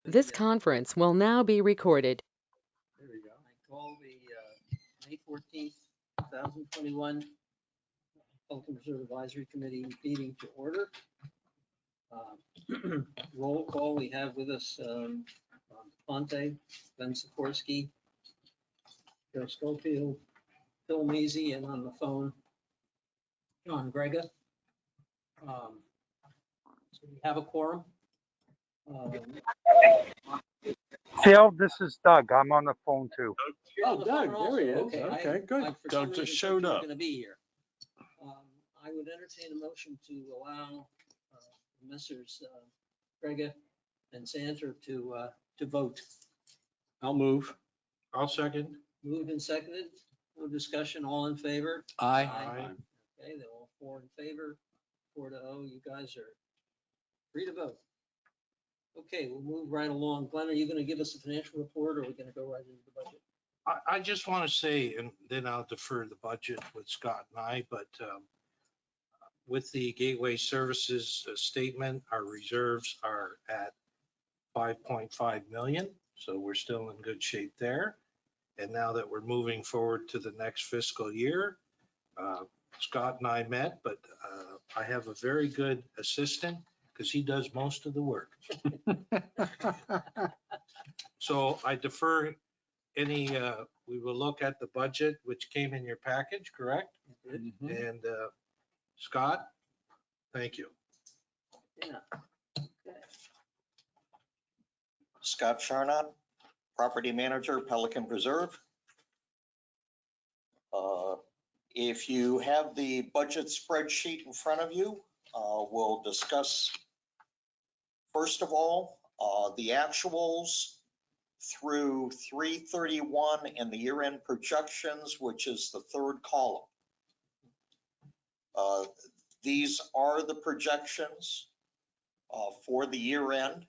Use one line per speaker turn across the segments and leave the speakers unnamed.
This conference will now be recorded.
There we go. I call the May 14th, 2021 Pelican Reserve Advisory Committee meeting to order. Roll call, we have with us Ponte, Ben Sikorsky, Joe Schofield, Phil Maisy, and on the phone, John Grega. So we have a quorum.
Phil, this is Doug. I'm on the phone too.
Oh,
Doug, there he is.
Okay,
Okay, good.
for
Doug
some
just
reason
showed
thought you were
up.
Going to be here. I would entertain a motion to allow Messrs. Grega and Santer to vote.
I'll move.
I'll second.
Moved and seconded. No discussion. All in favor?
Aye.
Okay, they're all 4 in favor, 4-0. You guys are free to vote. Okay, we'll move right along. Glenn, are you going to give us a financial report, or are we going to go right into the budget?
I just want to say, and then I'll defer the budget with Scott and I, but with the Gateway Services statement, our reserves are at 5.5 million. So we're still in good shape there. And now that we're moving forward to the next fiscal year, Scott and I met, but I have a very good assistant because he does most of the work. So I defer any, we will look at the budget, which came in your package, correct?
Mhm.
And Scott, thank you.
Yeah. Okay.
Scott Charnot, Property Manager, Pelican Preserve. If you have the budget spreadsheet in front of you, we'll discuss, first of all, the actuals through 3/31 and the year-end projections, which is the third column. These are the projections for the year end.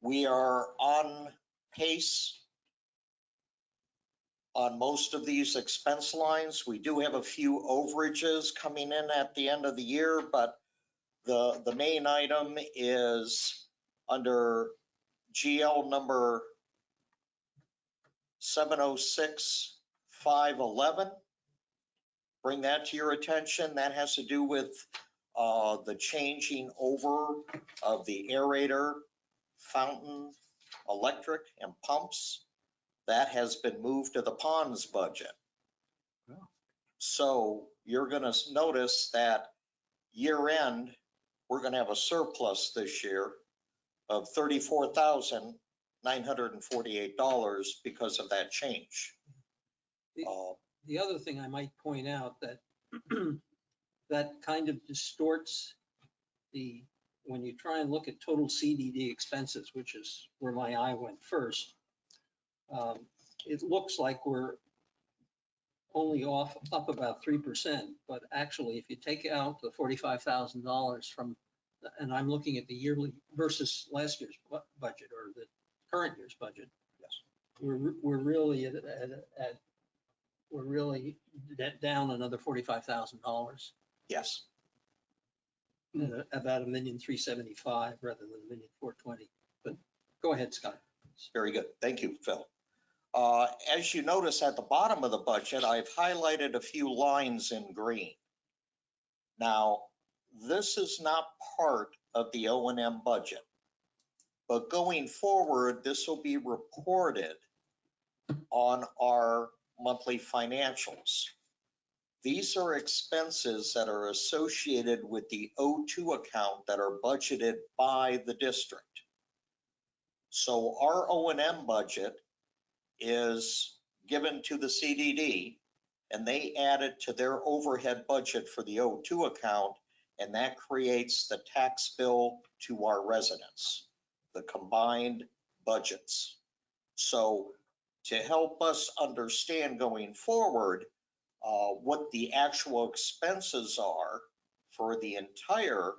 We are on pace on most of these expense lines. We do have a few overages coming in at the end of the year, but the main item is under GL number 706511. Bring that to your attention. That has to do with the changing over of the aerator, fountain, electric, and pumps. That has been moved to the ponds budget.
Oh.
So you're going to notice that year end, we're going to have a surplus this year of $34,948 because of that change.
The other thing I might point out that that kind of distorts when you try and look at total CDD expenses, which is where my eye went first. It looks like we're only up about 3%, but actually, if you take out the $45,000 from, and I'm looking at the yearly versus last year's budget or the current year's budget.
Yes.
We're really we're really down another $45,000.
Yes.
About $1,375,000 rather than $1,420,000. But go ahead, Scott.
Very good. Thank you, Phil. As you notice at the bottom of the budget, I've highlighted a few lines in green. Now, this is not part of the O&M budget, but going forward, this will be reported on our monthly financials. These are expenses that are associated with the O2 account that are budgeted by the district. So our O&M budget is given to the CDD, and they add it to their overhead budget for the O2 account, and that creates the tax bill to our residents, the combined budgets. So to help us understand going forward what the actual expenses are for the entire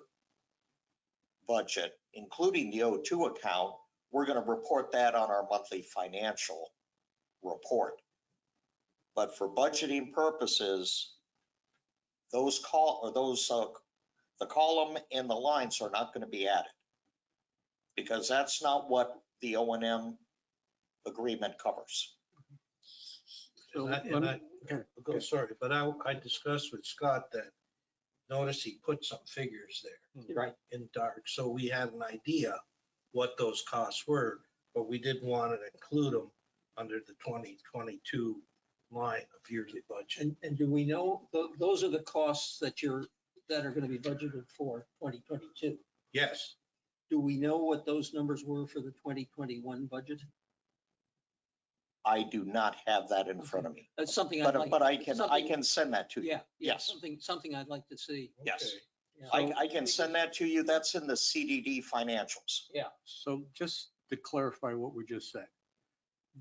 budget, including the O2 account, we're going to report that on our monthly financial report. But for budgeting purposes, the column and the lines are not going to be added. because that's not what the O&M agreement covers.
And sorry, but I discussed with Scott that, notice he put some figures there.
Right.
In dark, so we had an idea what those costs were, but we didn't want to include them under the 2022 line of yearly budget.
And do we know, those are the costs that are going to be budgeted for 2022?
Yes,
Do we know what those numbers were for the 2021 budget?
I do not have that in front of me,
That's something I'd like.
but I
something-
can send that to you.
Yeah,
Yes.
something I'd like to see.
Yes.
okay.
Yeah.
I can send that to you. That's in the CDD financials.
So just to clarify what we just said,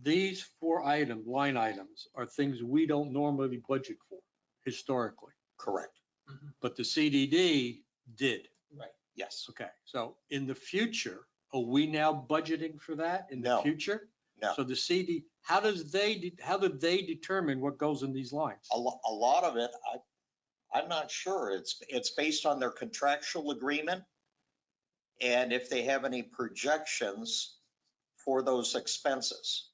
these 4 line items are things we don't normally budget for historically,
Correct.
but the CDD did.
Right.
Yes.
Okay, so in the future, are we now budgeting for that in the
No.
future?
No.
So the CD, how do they determine what goes in these lines?
A lot of it, I'm not sure. It's based on their contractual agreement. And if they have any projections for those expenses,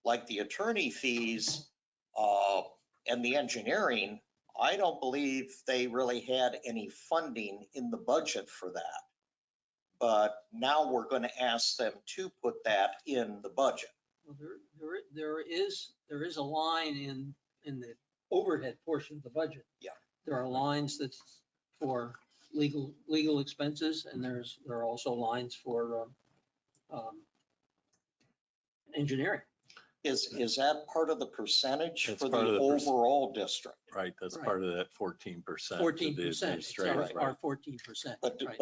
like the attorney fees and the engineering, I don't believe they really had any funding in the budget for that. But now we're going to ask them to put that in the budget.
Well, there is a line in the overhead portion of the budget.
Yeah.
There are lines that's for legal expenses, and there are also lines for engineering.
Is that part of the percentage
It's
for
part
the
of the
overall district?
Right, that's
Right.
part of that 14%.
14%, our 14%.
But,
right.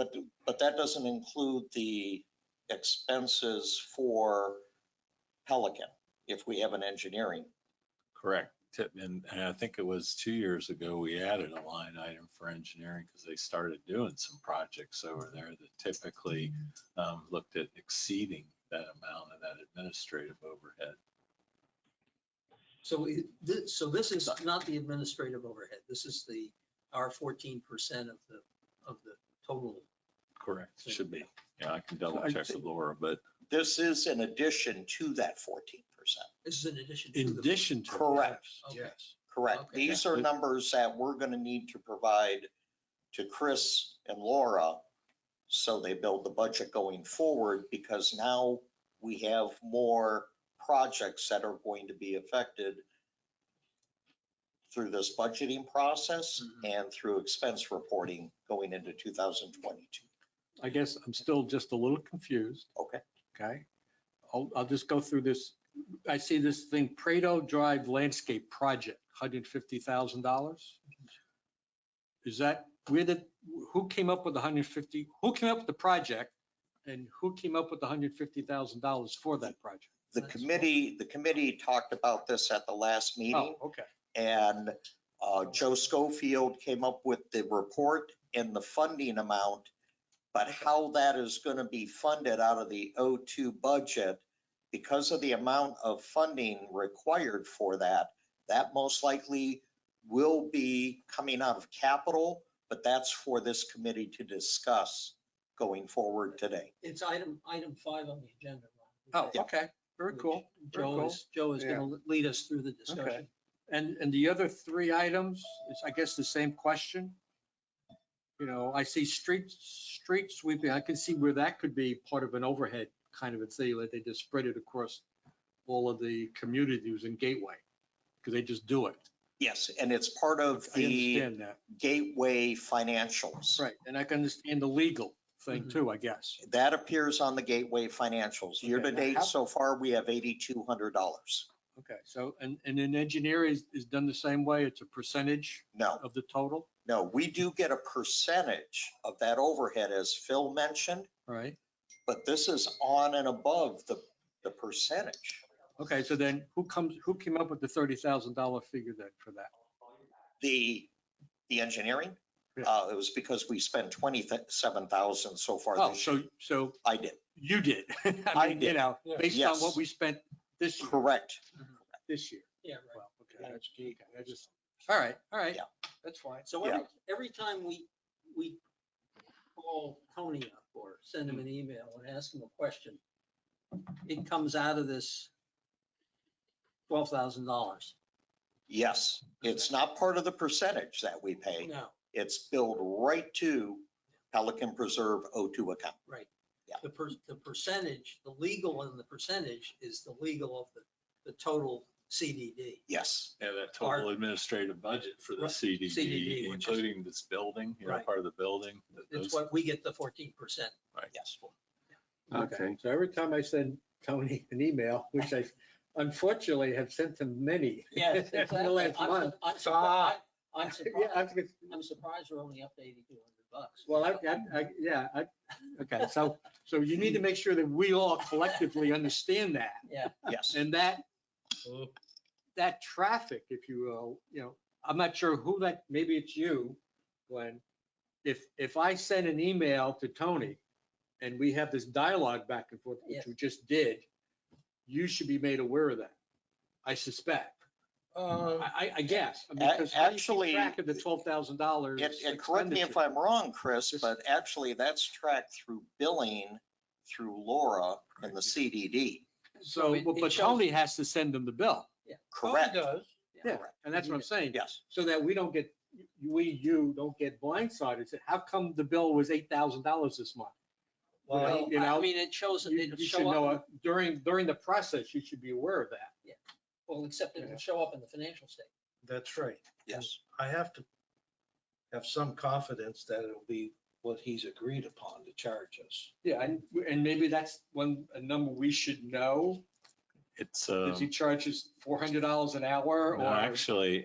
but that doesn't include the expenses for Pelican, if we have an engineering.
Correct. And I think it was 2 years ago, we added a line item for engineering because they started doing some projects over there that typically looked at exceeding that amount of that administrative overhead.
So this is not the administrative overhead. This is our 14% of the total.
Correct, should be. Yeah, I can double check with Laura, but
This is in addition to that 14%.
This is in addition to
In
the.
addition to.
Correct.
Okay.
Yes.
Correct.
Okay.
These are numbers that we're going to need to provide to Chris and Laura so they build the budget going forward, because now we have more projects that are going to be affected through this budgeting process and through expense reporting going into 2022.
I guess I'm still just a little confused.
Okay.
Okay. I'll just go through this. I see this thing, Prado Drive Landscape Project, $150,000. Is that, who came up with who came up with the project and who came up with the $150,000 for that project?
The committee talked about this at the last meeting,
Oh, okay.
and Joe Schofield came up with the report and the funding amount, but how that is going to be funded out of the O2 budget, because of the amount of funding required for that most likely will be coming out of capital, but that's for this committee to discuss going forward today.
It's item 5 on the agenda.
Oh,
Yeah.
okay. Very cool. Very cool.
Joe is going to lead us through the discussion.
Okay. And the other 3 items is, I guess, the same question. You know, I see street sweeping. I can see where that could be part of an overhead kind of a thing, like they just spread it across all of the communities in Gateway, because they just do it.
Yes, and it's part of
I
the
understand that.
Gateway financials.
Right, and I can understand the legal thing too, I guess.
That appears on the Gateway financials. Year to
Okay,
date
how-
so far, we have $8,200.
Okay, so, and then engineering is done the same way? It's a percentage
No,
of the total,
no, we do get a percentage of that overhead, as Phil mentioned,
right?
but this is on and above the percentage.
Okay, so then who came up with the $30,000 figure then for that?
The engineering,
Yeah.
it was because we spent 27,000 so far
Oh,
this year.
so
I did,
you did.
I
mean,
did.
You know,
Yeah.
based on
Yes.
what we spent this year.
correct.
This year.
Yeah, right.
Well, okay, that's key. I just, all right,
Yeah.
that's fine.
So every time we call Tony up or send him an email and ask him a question, it comes out of this $12,000.
Yes, it's not part of the percentage that we pay.
No,
It's billed right to Pelican Preserve O2 account.
right.
Yeah.
The percentage, the legal and the percentage is the legal of the total CDD.
Yes,
Yeah, that total administrative budget for the
Right, CDD,
CDD,
which is-
including this building,
Right.
part of the building.
It's what we get the 14%.
yes.
Okay, so every time I send Tony an email, which I unfortunately have sent him many.
Yes,
in the
exactly.
last month.
I'm surprised, I'm
Yeah,
surprised, I'm surprised we're only up to $8,200.
Well, okay, so you need to make sure that we all collectively understand that.
Yeah,
Yes.
And that traffic, if you will, I'm not sure who that, maybe it's you, Glenn. If I send an email to Tony and we have this dialogue back and forth, which
Yes.
we just did, you should be made aware of that, I suspect. I guess. I mean, because how do you keep
Actually,
track of the $12,000?
And correct me if
expenditure?
I'm wrong, Chris, but actually that's tracked through billing through Laura and the CDD.
So,
it
but
shows-
Tony has to send them the bill.
Correct.
Does.
Yeah,
Correct.
and that's what I'm saying.
Yes.
So that we don't get, you don't get blindsided. Say, how come the bill was $8,000 this month?
Well,
You know,
I mean, it shows,
You
it'll
should
show
know,
up,
during the process, you should be aware of that.
well, except it'll show up in the financial statement.
that's right.
Yes.
I have to have some confidence that it'll be what he's agreed upon to charge us.
Yeah, and maybe that's a number we should know.
It's,
Does he charges $400 an hour
no,
or?
actually,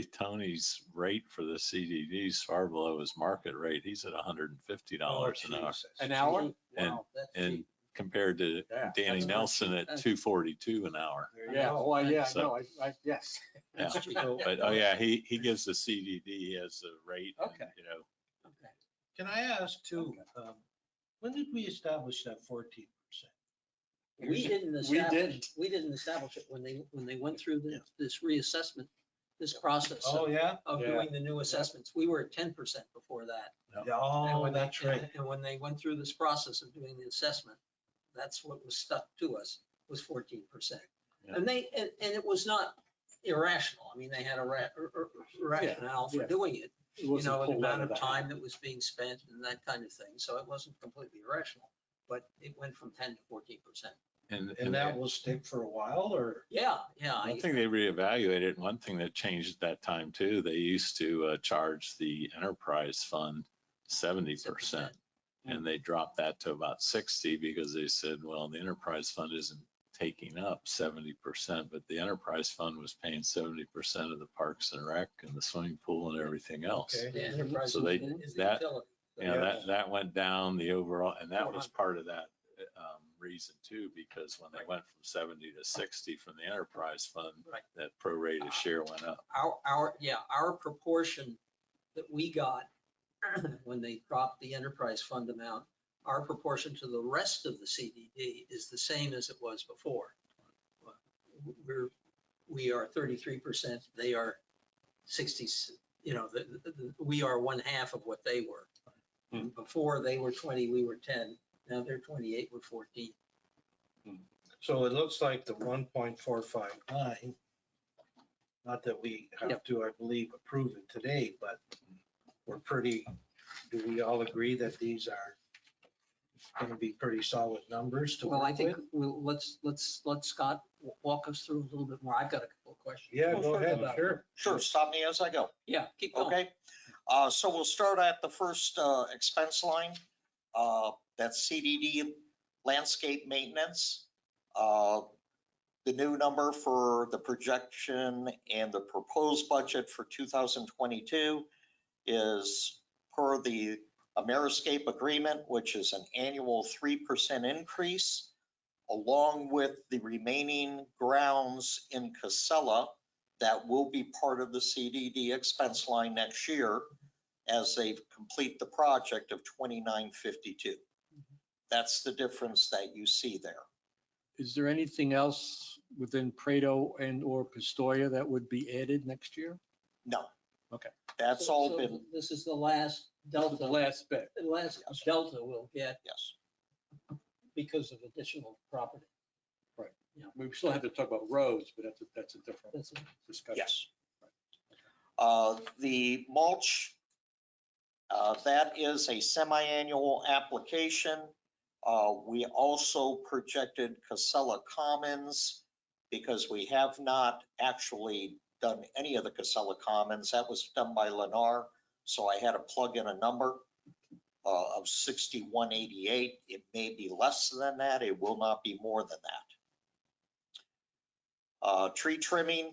Tony's rate for the CDD is far below his market rate. He's at $150 an hour.
Jesus.
An hour?
And-
Wow, that's
And
cheap.
compared to
Yeah,
Danny
that's not
Nelson
cheap.
at
That's-
$242 an hour.
There you
Yeah,
go.
well, yeah,
So-
no, yes.
Yeah.
That's cheap.
But, oh yeah, he gives the CDD as a rate. and,
Okay.
Okay.
Can I ask too, when did we establish that 14%?
We didn't
We
establish it when they went through this reassessment, this process
Oh, yeah?
of
Yeah.
doing the new assessments. We were at 10% before that.
Yeah,
And
oh,
when they-
that's right.
And when they went through this process of doing the assessment, that's what was stuck to us, was 14%.
Yeah.
And it was not irrational. I mean, they had a rationale for
yeah.
doing it,
It
the
wasn't pulled out
amount of
the hat.
time that was being spent and that kind of thing. So it wasn't completely irrational, but it went from 10 to 14%.
And that will stick for a while or?
Yeah.
One thing they reevaluated, one thing that changed at that time too, they used to charge the enterprise fund 70%. And they dropped that to about 60 because they said, well, the enterprise fund isn't taking up 70%, but the enterprise fund was paying 70% of the parks and rec and the swimming pool and everything else.
Okay.
The enterprise
So they-
is the
that-
utility.
That went down the overall, and that was part of that reason too, because when they went from 70 to 60 from the enterprise fund,
Right.
that prorated share went up.
Our proportion that we got when they dropped the enterprise fund amount, our proportion to the rest of the CDD is the same as it was before. We are 33%, they are 60, we are 1/2 of what they were. Before they were 20, we were 10, now they're 28, we're 14.
So it looks like the 1.459, not that we have to, I believe, approve it today, but we're do we all agree that these are going to be pretty solid numbers to
Well, I
work
think,
with?
let's let Scott walk us through a little bit more. I've got a couple of questions.
Yeah, go ahead,
About-
sure.
Sure, stop me as I go.
Yeah, keep going.
Okay, so we'll start at the first expense line. That's CDD Landscape Maintenance. The new number for the projection and the proposed budget for 2022 is per the Ameriscape agreement, which is an annual 3% increase, along with the remaining grounds in Casella that will be part of the CDD expense line next year as they complete the project of 2952. That's the difference that you see there.
Is there anything else within Prado and or Pistoia that would be added next year?
No.
Okay.
That's
So-
all
so
been,
This is the last delta,
The last bit.
the last delta will get
Yes.
because of additional property.
We still have to talk about roads, but that's a different
That's
discussion.
Yes. The mulch, that is a semi-annual application. We also projected Casella Commons because we have not actually done any of the Casella Commons. That was done by Lennar. So I had to plug in a number of 6188. It may be less than that. It will not be more than that. Tree trimming,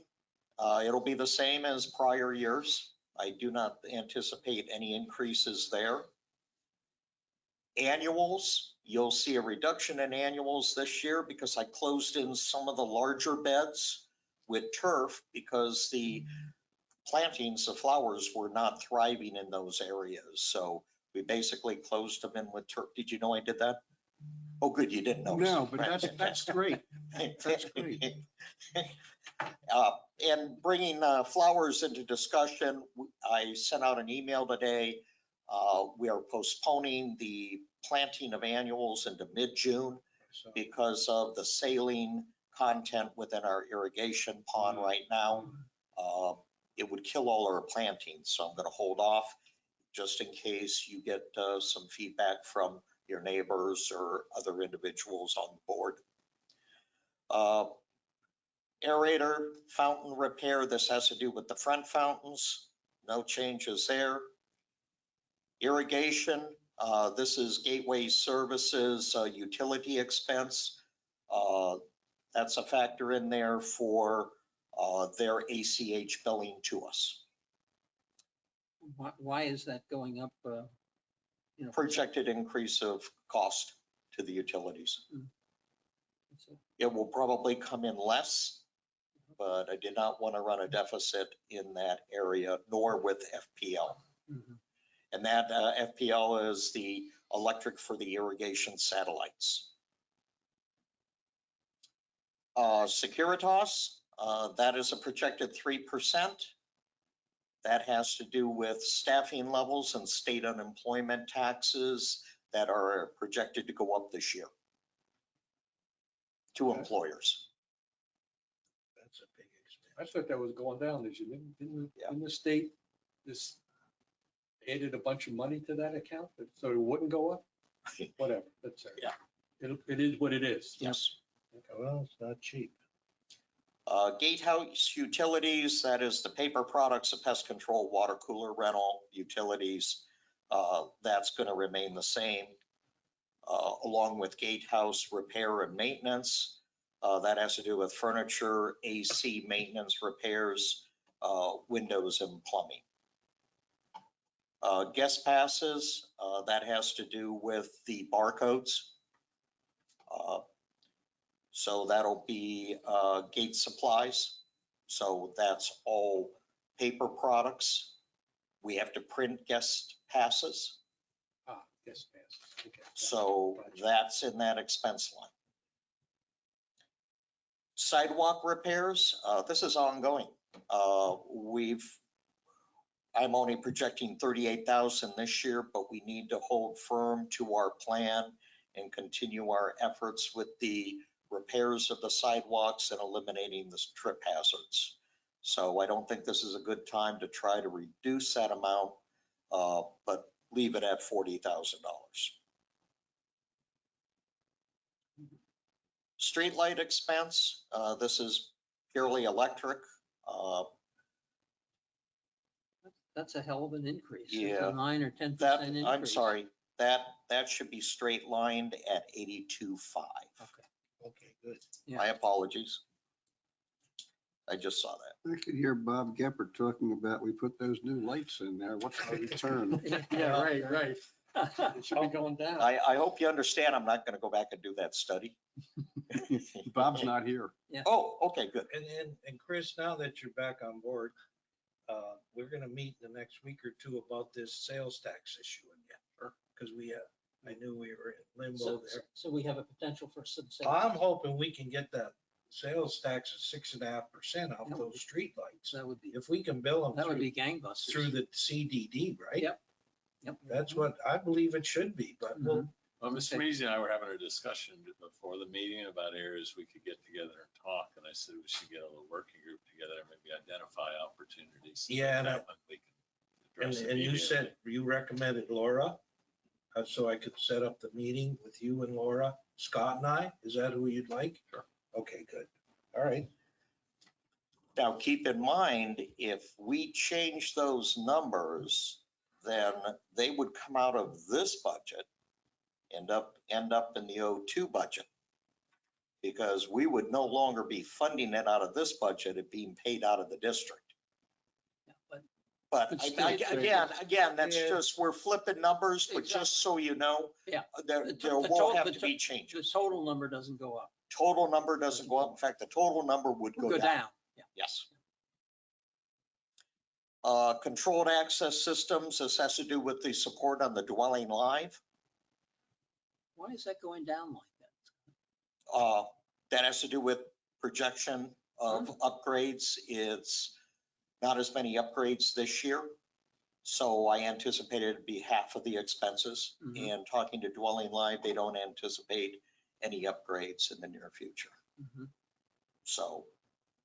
it'll be the same as prior years. I do not anticipate any increases there. Annuals, you'll see a reduction in annuals this year because I closed in some of the larger beds with turf because the plantings of flowers were not thriving in those areas. So we basically closed them in with turf. Did you know I did that? Oh, good, you didn't notice.
No, but that's great. That's great.
And bringing flowers into discussion, I sent out an email today. We are postponing the planting of annuals into mid-June because of the saline content within our irrigation pond right now. It would kill all our plantings, so I'm going to hold off just in case you get some feedback from your neighbors or other individuals on the board. Aerator fountain repair, this has to do with the front fountains, no changes there. Irrigation, this is gateway services, utility expense. That's a factor in there for their ACH billing to us.
why is that going up?
Projected increase of cost to the utilities.
So,
It will probably come in less, but I did not want to run a deficit in that area, nor with FPL.
mhm.
And that FPL is the electric for the irrigation satellites. Securitas, that is a projected 3%. That has to do with staffing levels and state unemployment taxes that are projected to go up this year to employers.
That's a big expense.
I thought that was going down this year. Didn't
Yeah.
the state just added a bunch of money to that account so it wouldn't go up? Whatever, that's it.
Yeah.
It is what it is.
Yes.
Well, it's not cheap.
Gatehouse utilities, that is the paper products, the pest control, water cooler rental, utilities. That's going to remain the same, along with gatehouse repair and maintenance. That has to do with furniture, AC maintenance repairs, windows and plumbing. Guest passes, that has to do with the barcodes. So that'll be gate supplies. So that's all paper products. We have to print guest passes.
Yes, yes. Okay.
So that's in that expense line. Sidewalk repairs, this is ongoing. I'm only projecting 38,000 this year, but we need to hold firm to our plan and continue our efforts with the repairs of the sidewalks and eliminating the trip hazards. So I don't think this is a good time to try to reduce that amount, but leave it at $40,000. Streetlight expense, this is purely electric.
That's a hell of an increase. It's
Yeah.
a 9 or 10%
That,
increase.
I'm sorry, that should be straight lined at 82.5.
Okay, good.
Yeah.
My apologies. I just saw that.
I could hear Bob Gepper talking about, we put those new lights in there, what's our return?
Yeah, right. It should be going down.
I hope you understand, I'm not going to go back and do that study.
Bob's not here.
Oh, okay, good.
And Chris, now that you're back on board, we're gonna meet the next week or two about this sales tax issue again. Because I knew we were in limbo there.
So we have a potential for some sales.
I'm hoping we can get that sales tax at 6.5% off those streetlights.
That would be,
If we can bill them
that would be gangbusters.
through the CDD, right?
Yep.
That's what I believe it should be, but we'll,
Well, Mr. Measy and I were having a discussion before the meeting about areas we could get together and talk. And I said we should get a little working group together and maybe identify opportunities.
Yeah, and
that we can address
and you said
immediately.
you recommended Laura, so I could set up the meeting with you and Laura, Scott and I. Is that who you'd like?
Sure.
Okay, good. All right.
Now, keep in mind, if we change those numbers, then they would come out of this budget, end up in the O2 budget. Because we would no longer be funding it out of this budget, it being paid out of the district. But
But still,
again, that's
Yeah.
just, we're flipping numbers, but just so you know,
Yeah.
there
The
will have
the
to be
The
changes.
total number doesn't go up.
Total number doesn't go up. In fact, the total number would
Will
go down.
Yeah.
Yes. Controlled access systems, this has to do with the support on the dwelling live.
Why is that going down like that?
That has to do with projection of upgrades. It's not as many upgrades this year. So I anticipated it'd be half of the expenses.
Mhm.
And talking to Dwelling Live, they don't anticipate any upgrades in the near future.
Mhm.
So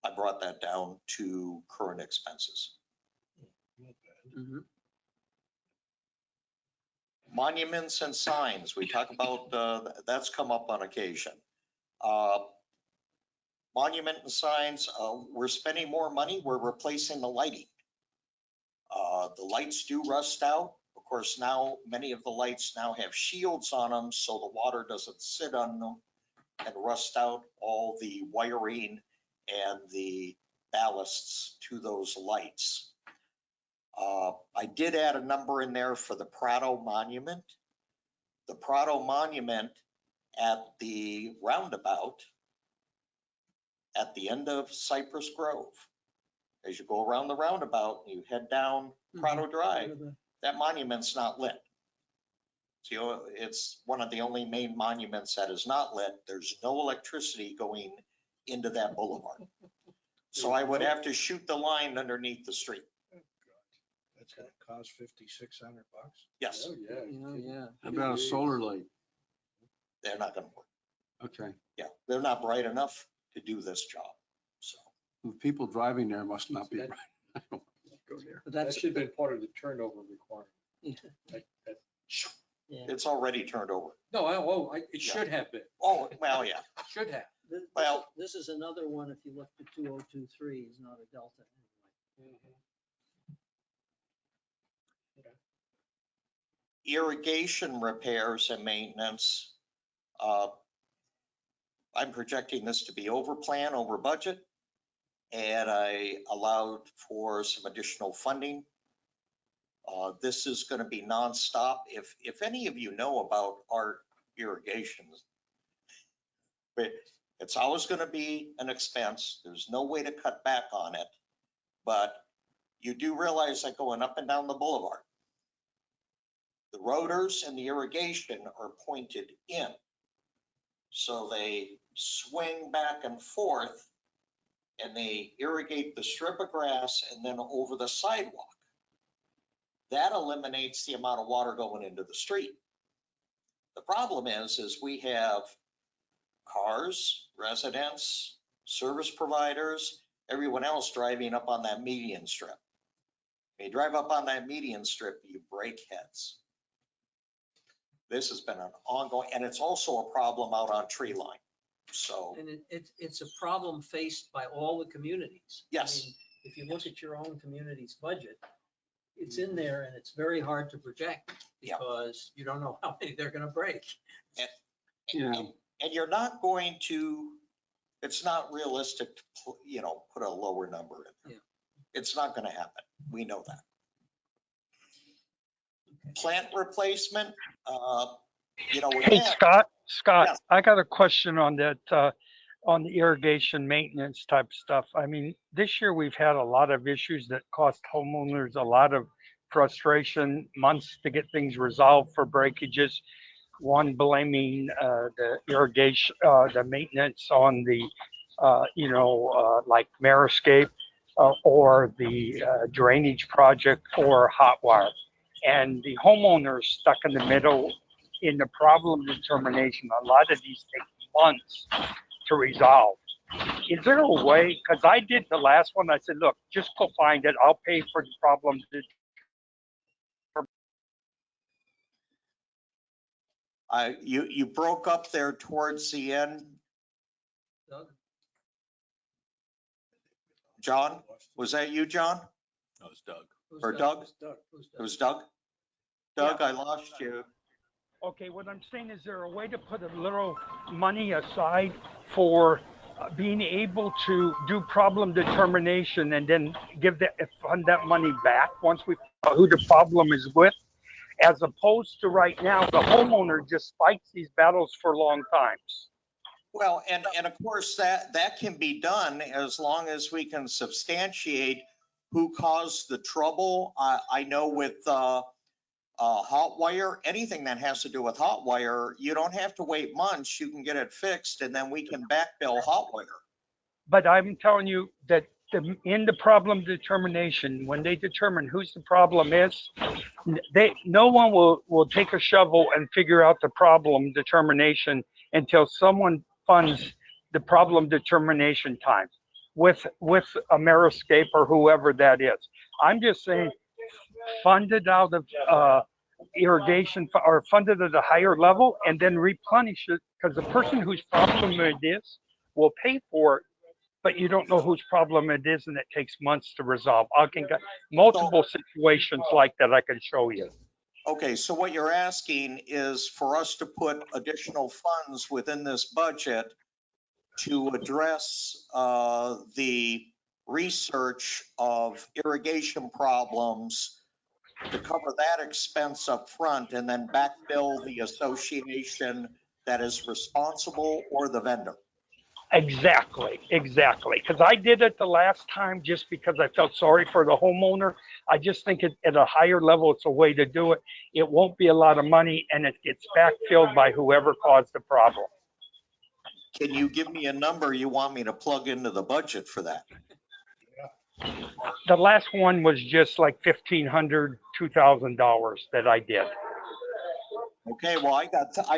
I brought that down to current expenses.
Mhm.
Monuments and signs, we talk about, that's come up on occasion. Monument and signs, we're spending more money, we're replacing the lighting. The lights do rust out. Of course, now many of the lights now have shields on them, so the water doesn't sit on them and rust out all the wiring and the ballasts to those lights. I did add a number in there for the Prado Monument. The Prado Monument at the roundabout at the end of Cypress Grove. As you go around the roundabout, you head down Prado Drive, that monument's not lit. So it's one of the only main monuments that is not lit. There's no electricity going into that boulevard. So I would have to shoot the line underneath the street.
That's gonna cost $5,600.
Yes,
Yeah.
How about a solar light?
they're not gonna work.
Okay.
Yeah, they're not bright enough to do this job, so.
The people driving there must not be
That-
right. I don't go there.
But
That
that's,
should have been part of the turnover requirement.
Yeah. yeah.
It's already turned over.
No, it should have been,
Oh, well, yeah.
should have.
Well-
This is another one, if you look at 2023, is not a delta anyway.
Irrigation repairs and maintenance. I'm projecting this to be over plan, over budget. And I allowed for some additional funding. This is going to be nonstop. If any of you know about our irrigations, but it's always going to be an expense. There's no way to cut back on it. But you do realize that going up and down the boulevard, the rotors and the irrigation are pointed in. So they swing back and forth and they irrigate the strip of grass and then over the sidewalk. That eliminates the amount of water going into the street. The problem is we have cars, residents, service providers, everyone else driving up on that median strip. When you drive up on that median strip, you break heads. This has been an ongoing, and it's also a problem out on Tree Line. So,
And it's a problem faced by all the communities.
Yes.
I mean, if you look at your own community's budget, it's in there and it's very hard to project
Yeah.
because you don't know how many they're gonna break.
Yeah.
and you're not going to, it's not realistic to, put a lower number in there.
Yeah.
It's not going to happen. We know that. Plant replacement,
Hey,
again,
Scott,
Yes.
I got a question on that, on the irrigation maintenance type stuff. I mean, this year we've had a lot of issues that cost homeowners a lot of frustration, months to get things resolved for breakages. One blaming the irrigation, the maintenance on the, like Meriscape or the drainage project or hot wire. and the homeowner is stuck in the middle in the problem determination. A lot of these take months to resolve. Is there a way, because I did the last one, I said, look, just go find it, I'll pay for the problem.
You broke up there towards the end.
Doug?
John, was that you, John?
That was Doug.
Who's
Or Doug?
Who's
It was Doug? Doug, I lost you.
Okay, what I'm saying, is there a way to put a little money aside for being able to do problem determination and then fund that money back once we know who the problem is with, as opposed to right now, the homeowner just fights these battles for long times.
Well, and of course, that can be done as long as we can substantiate who caused the trouble. I know with hot wire, anything that has to do with hot wire, you don't have to wait months. You can get it fixed and then we can back bill hot wire.
But I'm telling you that in the problem determination, when they determine whose the problem is, no one will take a shovel and figure out the problem determination until someone funds the problem determination time with Ameriscape or whoever that is. I'm just saying, fund it out of irrigation or fund it at a higher level and then replenish it, because the person whose problem it is will pay for it, but you don't know whose problem it is and it takes months to resolve. I can get multiple situations like that I can show you.
Okay, so what you're asking is for us to put additional funds within this budget to address the research of irrigation problems, to cover that expense up front and then back bill the association that is responsible or the vendor.
Exactly. Because I did it the last time just because I felt sorry for the homeowner. I just think at a higher level, it's a way to do it. It won't be a lot of money and it gets backfilled by whoever caused the problem.
Can you give me a number you want me to plug into the budget for that?
The last one was just like $1,500, $2,000 that I did.
Okay, well, I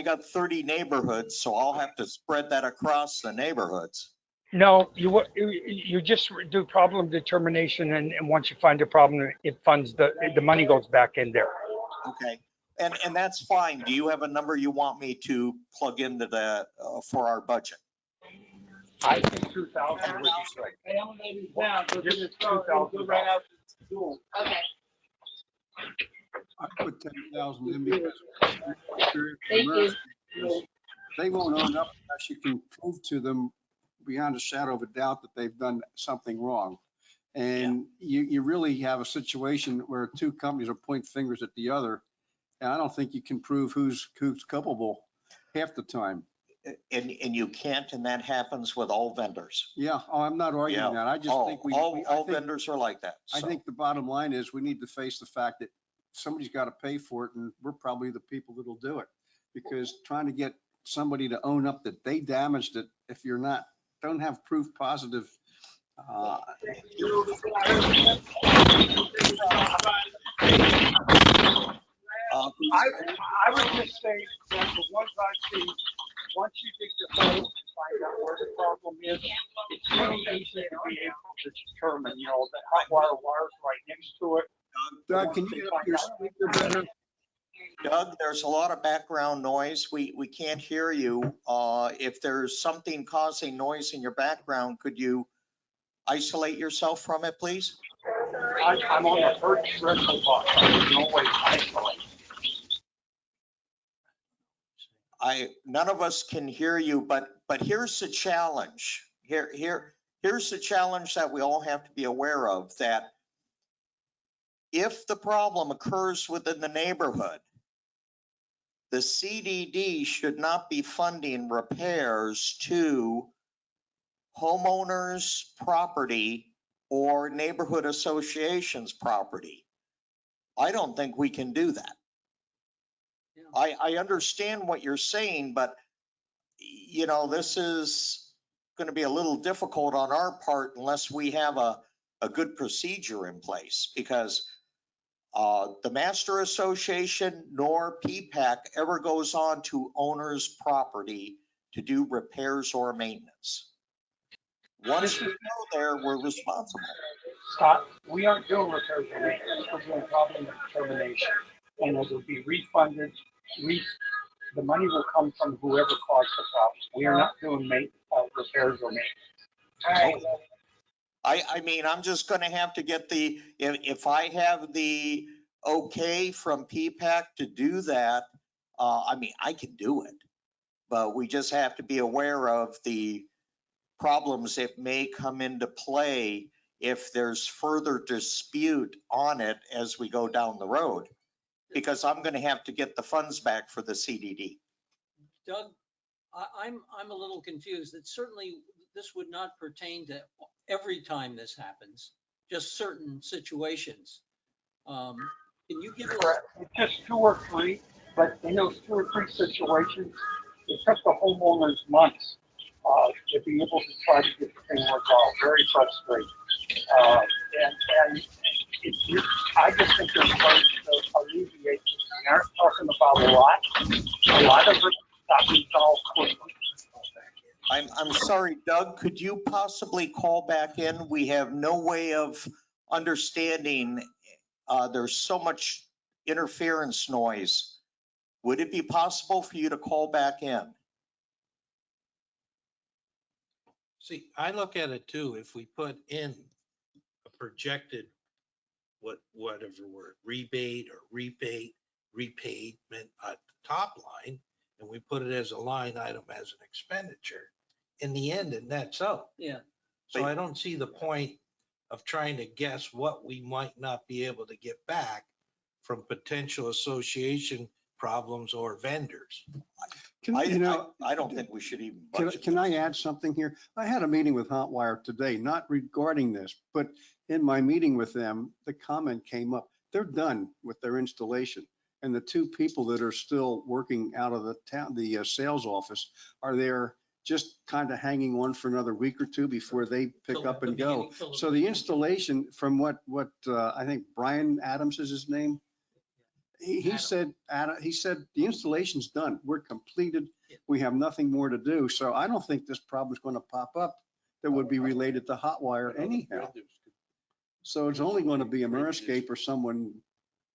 got 30 neighborhoods, so I'll have to spread that across the neighborhoods.
No, you just do problem determination, and once you find a problem, it funds the money goes back in there.
Okay, and that's fine. Do you have a number you want me to plug into the for our budget?
I think 2,000. Just 2,000.
Okay,
I put 10,000 in because
thank you.
they won't own up unless you can prove to them beyond a shadow of a doubt that they've done something wrong. And you really have a situation where two companies will point fingers at the other. And I don't think you can prove who's culpable half the time.
And you can't, and that happens with all vendors.
Yeah, I'm not arguing that. I just think
all vendors are like that.
I think the bottom line is we need to face the fact that somebody's got to pay for it, and we're probably the people that'll do it. Because trying to get somebody to own up that they damaged it, if you're not, don't have proof positive.
I would just say that the ones I see, once you dig the hole and find out where the problem is, it's really easy to be able to determine, the hot wires right next to it.
Doug, can you get up your speaker better?
Doug, there's a lot of background noise. We can't hear you. If there's something causing noise in your background, could you isolate yourself from it, please?
I'm on the first rental box. There's no way to isolate.
None of us can hear you, but here's the challenge. Here's the challenge that we all have to be aware of, that if the problem occurs within the neighborhood, the CDD should not be funding repairs to homeowners' property or neighborhood associations' property. I don't think we can do that. I understand what you're saying, but this is going to be a little difficult on our part unless we have a good procedure in place, because The Master Association nor PPAC ever goes on to owner's property to do repairs or maintenance. Once we go there, we're responsible.
Scott, we aren't doing repairs and maintenance, we're doing problem determination. And it will be refunded, the money will come from whoever caused the problem. We are not doing repairs or maintenance.
I mean, I'm just gonna have to get if I have the okay from PPAC to do that, I mean, I can do it. But we just have to be aware of the problems that may come into play if there's further dispute on it as we go down the road, because I'm gonna have to get the funds back for the CDD.
Doug, I'm a little confused. That certainly this would not pertain to every time this happens, just certain situations. Can you give us?
Correct. It's just 2 or 3, but in those 2 or 3 situations, it took the homeowners months to be able to try to get the thing resolved. Very frustrating. And I just think there's ways to alleviate this. We aren't talking about a lot of it got resolved quickly.
I'm sorry, Doug, could you possibly call back in? We have no way of understanding. There's so much interference noise. Would it be possible for you to call back in?
See, I look at it too, if we put in a projected, whatever word, rebate or repayment at the top line, and we put it as a line item as an expenditure, in the end, it nets out.
Yeah.
So I don't see the point of trying to guess what we might not be able to get back from potential association problems or vendors.
I don't think we should even budget.
Can I add something here? I had a meeting with Hotwire today, not regarding this, but in my meeting with them, the comment came up. They're done with their installation. And the 2 people that are still working out of the sales office are there just kind of hanging on for another week or 2 before they pick up and go. So the installation, from what I think Brian Adams is his name, he said the installation's done. We're completed. We have nothing more to do. So I don't think this problem is going to pop up that would be related to Hotwire anyhow. So it's only going to be a Merscape or someone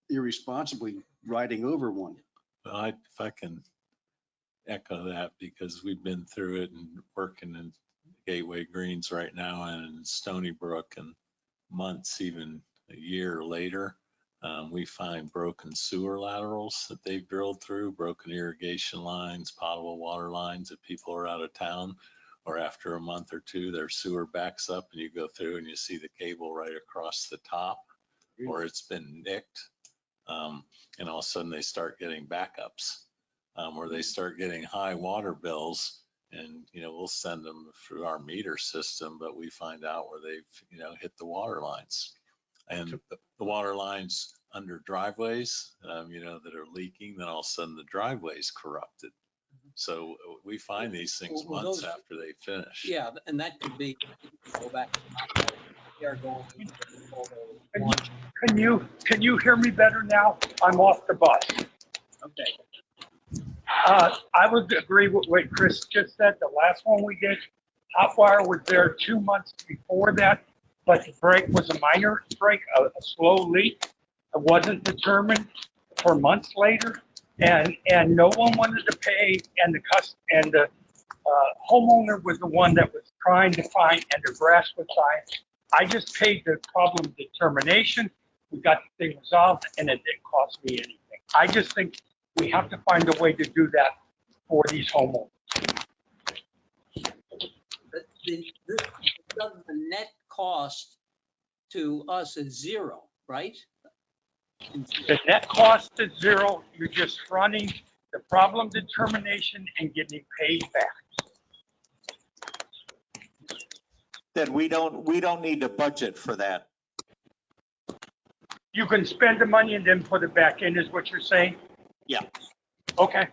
irresponsibly riding over one.
Well, if I can echo that, because we've been through it and working in Gateway Greens right now and in Stony Brook, and months, even a year later, we find broken sewer laterals that they've drilled through, broken irrigation lines, potable water lines if people are out of town, or after a month or 2, their sewer backs up and you go through and you see the cable right across the top, or it's been nicked. And all of a sudden they start getting backups, where they start getting high water bills, and we'll send them through our meter system, but we find out where they've hit the water lines, and the water lines under driveways that are leaking. Then all of a sudden the driveway's corrupted. So we find these things months after they finish.
Yeah, and that could be, go back. They are going.
Can you hear me better now? I'm off the bus.
Okay.
I would agree with what Chris just said. The last one we did, Hotwire was there 2 months before that, but the break was a minor break, a slow leak. It wasn't determined for months later, and no one wanted to pay, and the homeowner was the one that was trying to find, and the grass was dying. I just paid the problem determination. We got the thing resolved, and it didn't cost me anything. I just think we have to find a way to do that for these homeowners.
The net cost to us is 0, right?
The net cost is 0. You're just running the problem determination and getting paid back.
Then we don't need to budget for that.
You can spend the money and then put it back in, is what you're saying?
Yeah.
Okay.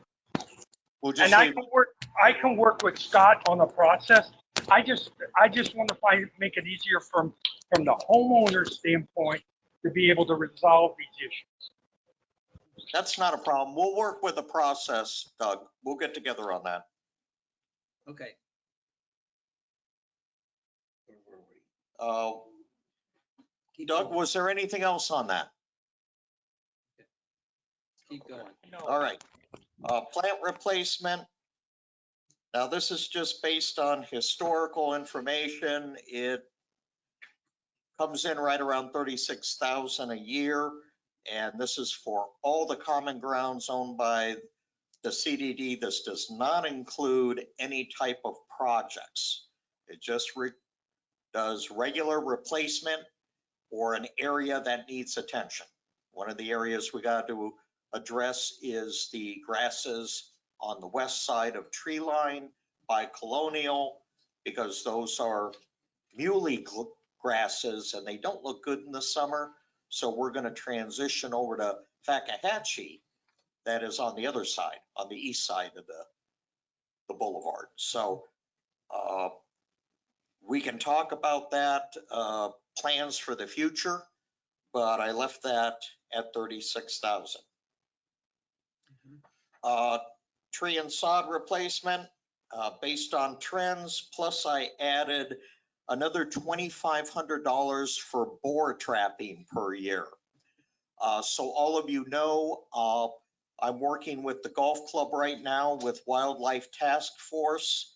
We'll just
And I can work with Scott on the process. I just want to make it easier from the homeowner standpoint to be able to resolve these issues.
That's not a problem. We'll work with the process, Doug. We'll get together on that.
Okay. Where were we? Keep
Doug,
going.
was there anything else on that?
Keep going.
All right. Plant replacement. Now, this is just based on historical information. It comes in right around 36,000 a year. And this is for all the common grounds owned by the CDD. This does not include any type of projects. It just does regular replacement or an area that needs attention. One of the areas we got to address is the grasses on the west side of tree line by Colonial, because those are muley grasses and they don't look good in the summer. So we're going to transition over to Fakahatchee, that is on the other side, on the east side of the boulevard. So we can talk about that, plans for the future, but I left that at 36,000. Tree and sod replacement, based on trends, plus I added another $2,500 for boar trapping per year. So all of you know, I'm working with the golf club right now with Wildlife Task Force.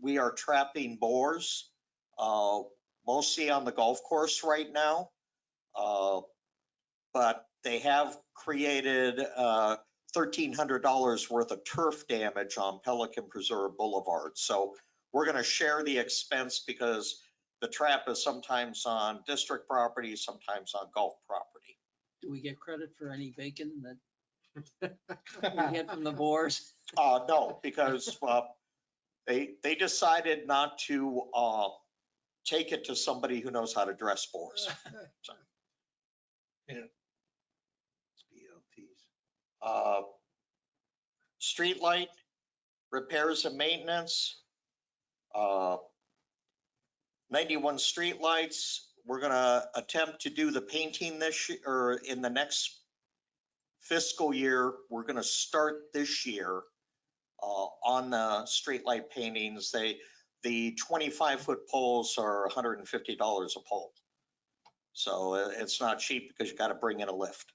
We are trapping boars, mostly on the golf course right now. But they have created $1,300 worth of turf damage on Pelican Preserve Boulevard. So we're going to share the expense because the trap is sometimes on district property, sometimes on golf property.
Do we get credit for any bacon that we get from the boars?
No, because they decided not to take it to somebody who knows how to dress boars. So. Street light repairs and maintenance. 91 street lights. We're going to attempt to do the painting this year, or in the next fiscal year. We're going to start this year on the street light paintings. The 25-foot poles are $150 a pole. So it's not cheap because you got to bring in a lift.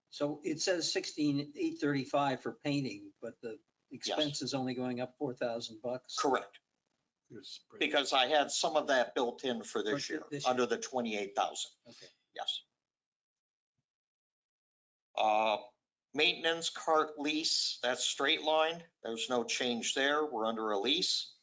So it says 16,835 for painting, but the expense is only going up $4,000.
Correct. Because I had some of that built in for this year, under the 28,000.
Okay.
Yes. Maintenance cart lease, that's straight line. There's no change there. We're under a lease.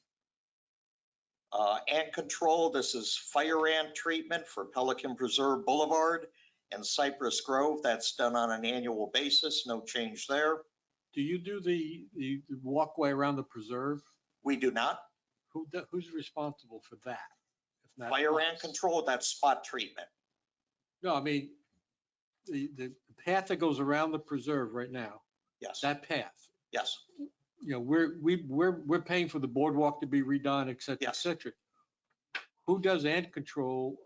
Ant control, this is fire ant treatment for Pelican Preserve Boulevard and Cypress Grove. That's done on an annual basis. No change there.
Do you do the walkway around the preserve?
We do not.
Who's responsible for that? If not
Fire
us?
ant control, that's spot treatment.
No, I mean, the path that goes around the preserve right now,
Yes.
that path,
Yes.
you know, we're paying for the boardwalk to be redone, et cetera, et
Yes.
cetera. Who does ant control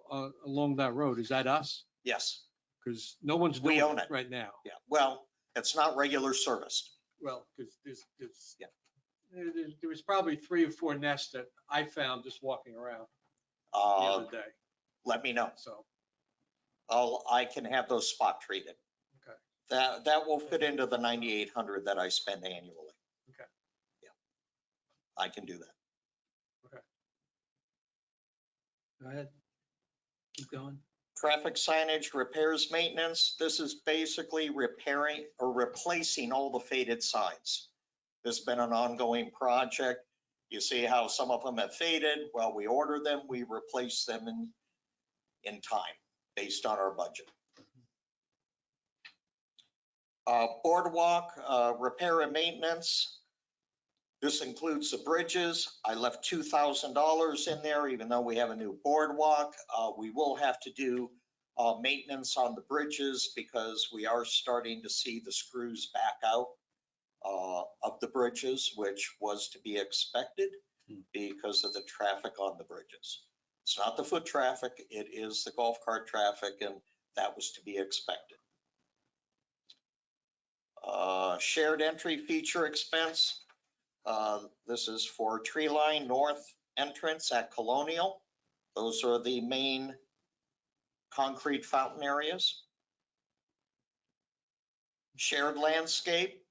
along that road? Is that us?
Yes.
Because no one's
We
doing
own
it
it.
right now.
Yeah. Well, it's not regular serviced.
Well, because there was probably 3 or 4 nests that I found just walking around the other day.
Let me know.
So,
I can have those spot treated.
okay.
That will fit into the 9,800 that I spend annually.
Okay.
Yeah. I can do that.
Go ahead. Keep going.
Traffic signage repairs maintenance. This is basically repairing or replacing all the faded signs. This has been an ongoing project. You see how some of them have faded. Well, we order them, we replace them in time based on our budget. Boardwalk repair and maintenance. This includes the bridges. I left $2,000 in there, even though we have a new boardwalk. We will have to do maintenance on the bridges because we are starting to see the screws back out of the bridges, which was to be expected because of the traffic on the bridges. It's not the foot traffic, it is the golf cart traffic, and that was to be expected. Shared entry feature expense. This is for tree line north entrance at Colonial. Those are the main concrete fountain areas. Shared landscape,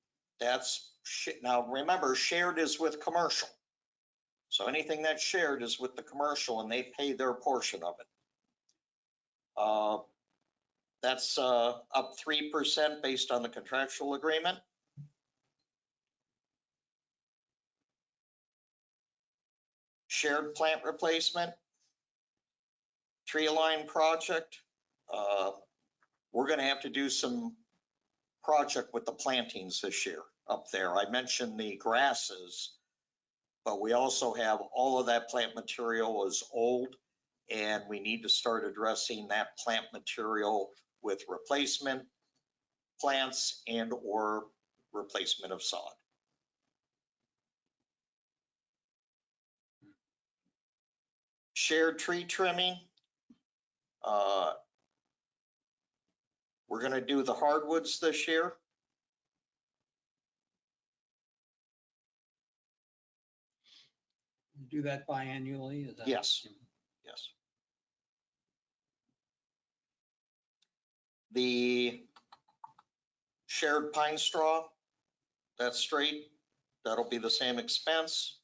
now remember, shared is with commercial. So anything that's shared is with the commercial and they pay their portion of it. That's up 3% based on the contractual agreement. Shared plant replacement, tree line project. We're going to have to do some project with the plantings this year up there. I mentioned the grasses, but we also have all of that plant material is old, and we need to start addressing that plant material with replacement plants and or replacement of sod. Shared tree trimming. We're going to do the hardwoods this year.
You do that biannually? Is that?
Yes. Yes. The shared pine straw, that's straight. That'll be the same expense.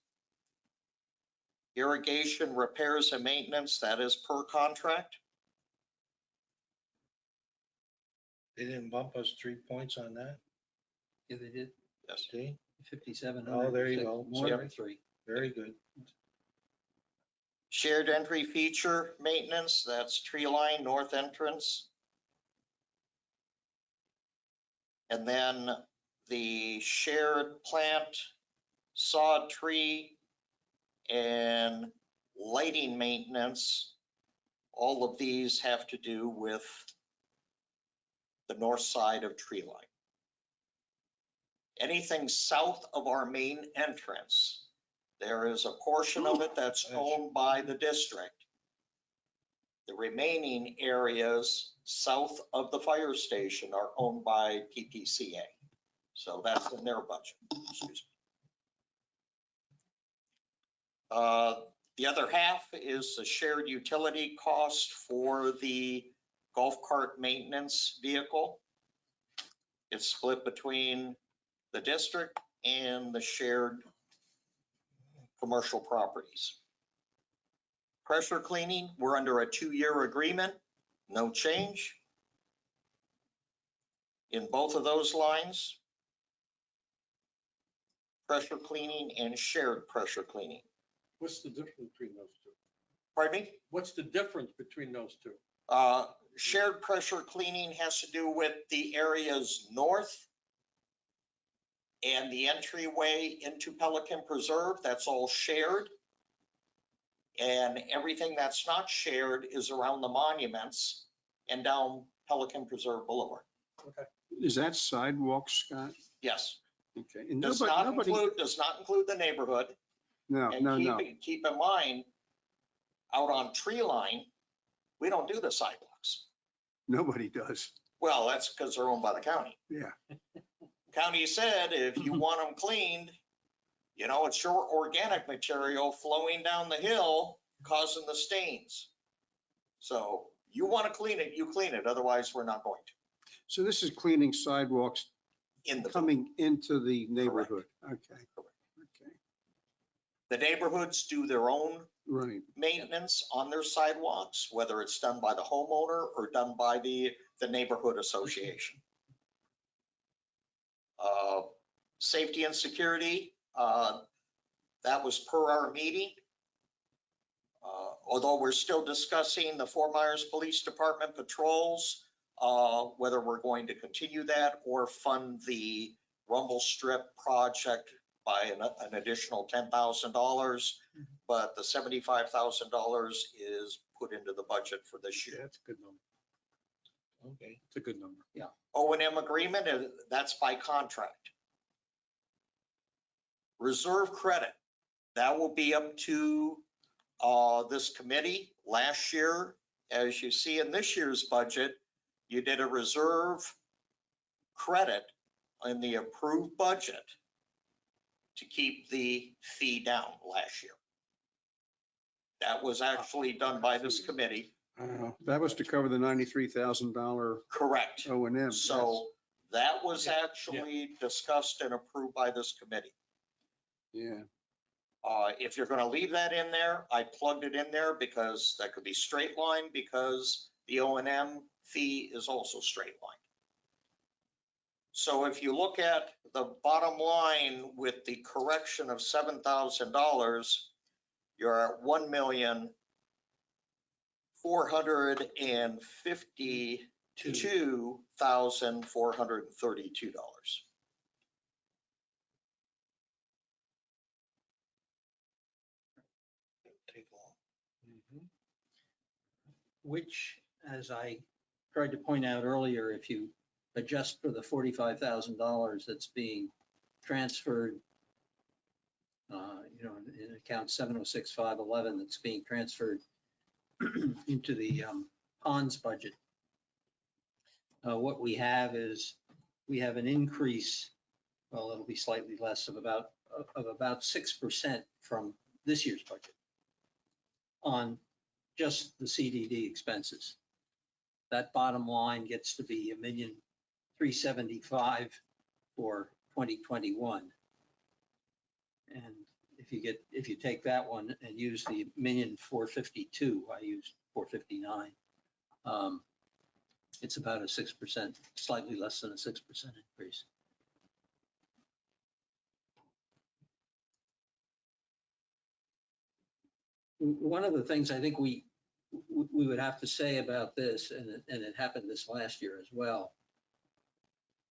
Irrigation repairs and maintenance, that is per contract.
They didn't bump us 3 points on that?
Yeah, they did.
Yes.
See,
5,700.
Oh, there you go.
More than 3.
very good.
Shared entry feature maintenance, that's tree line north entrance. And then the shared plant, sod tree, and lighting maintenance. All of these have to do with the north side of tree line. Anything south of our main entrance, there is a portion of it that's owned by the district. The remaining areas south of the fire station are owned by PPCA. So that's in their budget. Excuse me. The other half is the shared utility cost for the golf cart maintenance vehicle. It's split between the district and the shared commercial properties. Pressure cleaning, we're under a 2-year agreement, no change in both of those lines. Pressure cleaning and shared pressure cleaning.
What's the difference between those two?
Pardon me?
What's the difference between those two?
Shared pressure cleaning has to do with the areas north and the entryway into Pelican Preserve. That's all shared. And everything that's not shared is around the monuments and down Pelican Preserve Boulevard.
Okay.
Is that sidewalks, Scott?
Yes.
Okay. And
Does
nobody,
not include the neighborhood.
no,
And
no, no.
keep in mind, out on tree line, we don't do the sidewalks.
Nobody does.
Well, that's because they're owned by the county.
Yeah.
County said, if you want them cleaned, you know, it's your organic material flowing down the hill causing the stains. So you want to clean it, you clean it. Otherwise, we're not going to.
So this is cleaning sidewalks
In the
coming into the neighborhood. Okay. Okay.
The neighborhoods do their own
Right.
maintenance on their sidewalks, whether it's done by the homeowner or done by the neighborhood association. Safety and security, that was per our meeting. Although we're still discussing the Fort Myers Police Department patrols, whether we're going to continue that or fund the rumble strip project by an additional $10,000, but the $75,000 is put into the budget for this
Yeah,
year.
that's a good number.
Okay.
It's a good number.
Yeah.
O&M agreement, that's by contract. Reserve credit, that will be up to this committee last year, as you see in this year's budget, you did a reserve credit in the approved budget to keep the fee down last year. That was actually done by this committee.
That was to cover the $93,000
Correct.
O&M.
So that was actually discussed and approved by this committee.
Yeah.
If you're going to leave that in there, I plugged it in there because that could be straight line because the O&M fee is also straight line. So if you look at the bottom line with the correction of $7,000, you're at $1,452,432.
Take long.
Which, as I tried to point out earlier, if you adjust for the $45,000 that's being transferred, in account 706,511 that's being transferred into the ponds budget, what we have is we have an increase, well, it'll be slightly less of about 6% from this year's budget on just the CDD expenses. That bottom line gets to be $1,375,000 for 2021. And if you take that one and use the $1,452,000, I used 459. It's about a 6%, slightly less than a 6% increase. One of the things I think we would have to say about this, and it happened this last year as well,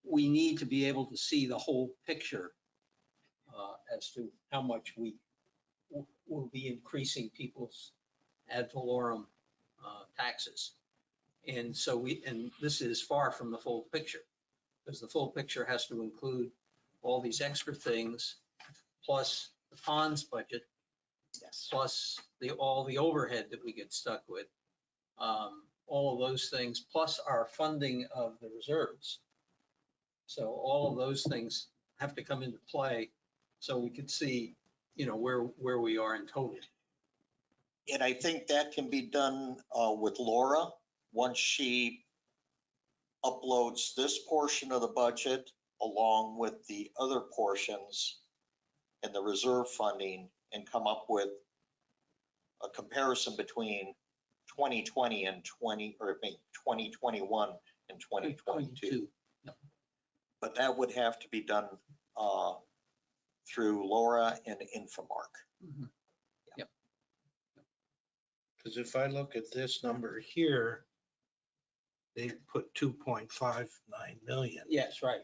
we need to be able to see the whole picture as to how much we will be increasing people's ad valorem taxes. And so and this is far from the full picture, because the full picture has to include all these extra things, plus the ponds budget, plus all the overhead that we get stuck with, all of those things, plus our funding of the reserves. So all of those things have to come into play so we can see, where we are in total.
And I think that can be done with Laura once she uploads this portion of the budget along with the other portions and the reserve funding and come up with a comparison between 2020 and 2021 and 2022.
Yep.
But that would have to be done through Laura and Infomark.
Mm-hmm. Yep.
Because if I look at this number here, they put 2.59 million.
Yes, right.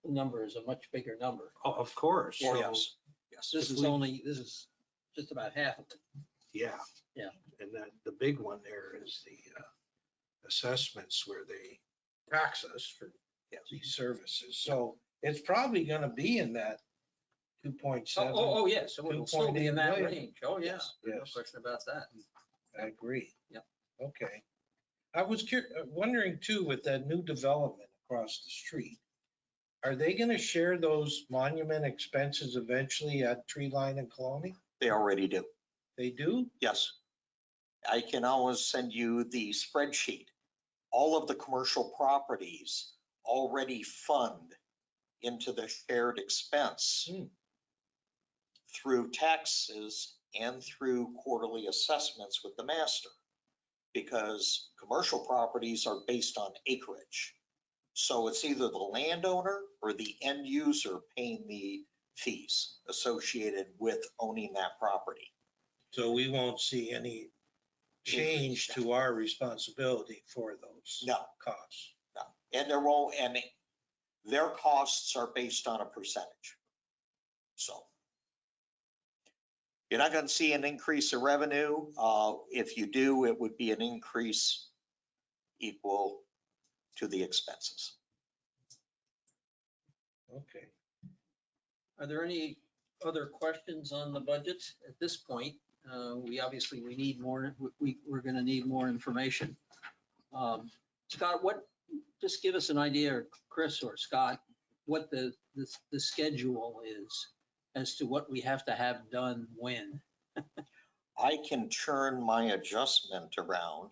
The number is a much bigger number.
Oh, of course.
Oh,
So,
yes. Yes.
This is just about half of it.
yeah.
Yeah.
And then the big one there is the assessments where they tax us for these services. So it's probably going to be in that 2.7.
Oh, yes. So it'll still be in that
2.8 million.
range. Oh, yeah. No
Yes.
question about that.
I agree.
Yep.
Okay. I was wondering too, with that new development across the street, are they going to share those monument expenses eventually at Tree Line and Colony?
They already do.
They do?
Yes. I can always send you the spreadsheet. All of the commercial properties already fund into the shared expense through taxes and through quarterly assessments with the master, because commercial properties are based on acreage. So it's either the landowner or the end user paying the fees associated with owning that property.
So we won't see any change to our responsibility for those
No.
costs.
No. And there won't, and their costs are based on a percentage. So you're not going to see an increase of revenue. If you do, it would be an increase equal to the expenses.
Okay.
Are there any other questions on the budget at this point? we obviously, we need more, we're gonna need more information. Scott, just give us an idea, or Chris or Scott, what the schedule is as to what we have to have done when.
I can turn my adjustment around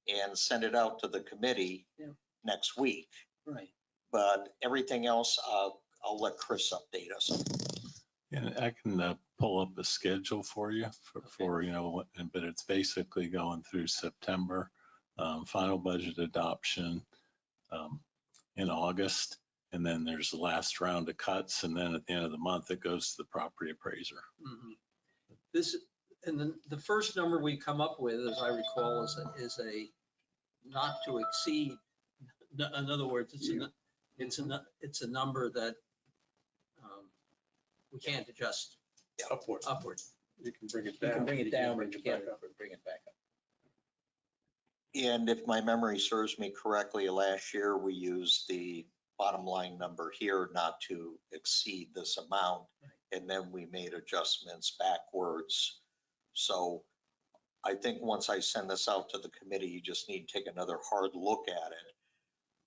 and send it out to the committee
Yeah.
next week,
Right.
but everything else, I'll let Chris update us.
And I can pull up a schedule for you for, but it's basically going through September, final budget adoption in August. And then there's the last round of cuts. And then at the end of the month, it goes to the property appraiser.
Mhm. This, and then the first number we come up with, as I recall, is a not to exceed. In other words, it's a number that we can't adjust
Upward. You can bring it
You
down.
can bring it down, but you
it back
can't
up.
bring it back up.
And if my memory serves me correctly, last year we used the bottom line number here not to exceed this amount. And then we made adjustments backwards. So I think once I send this out to the committee, you just need to take another hard look at it,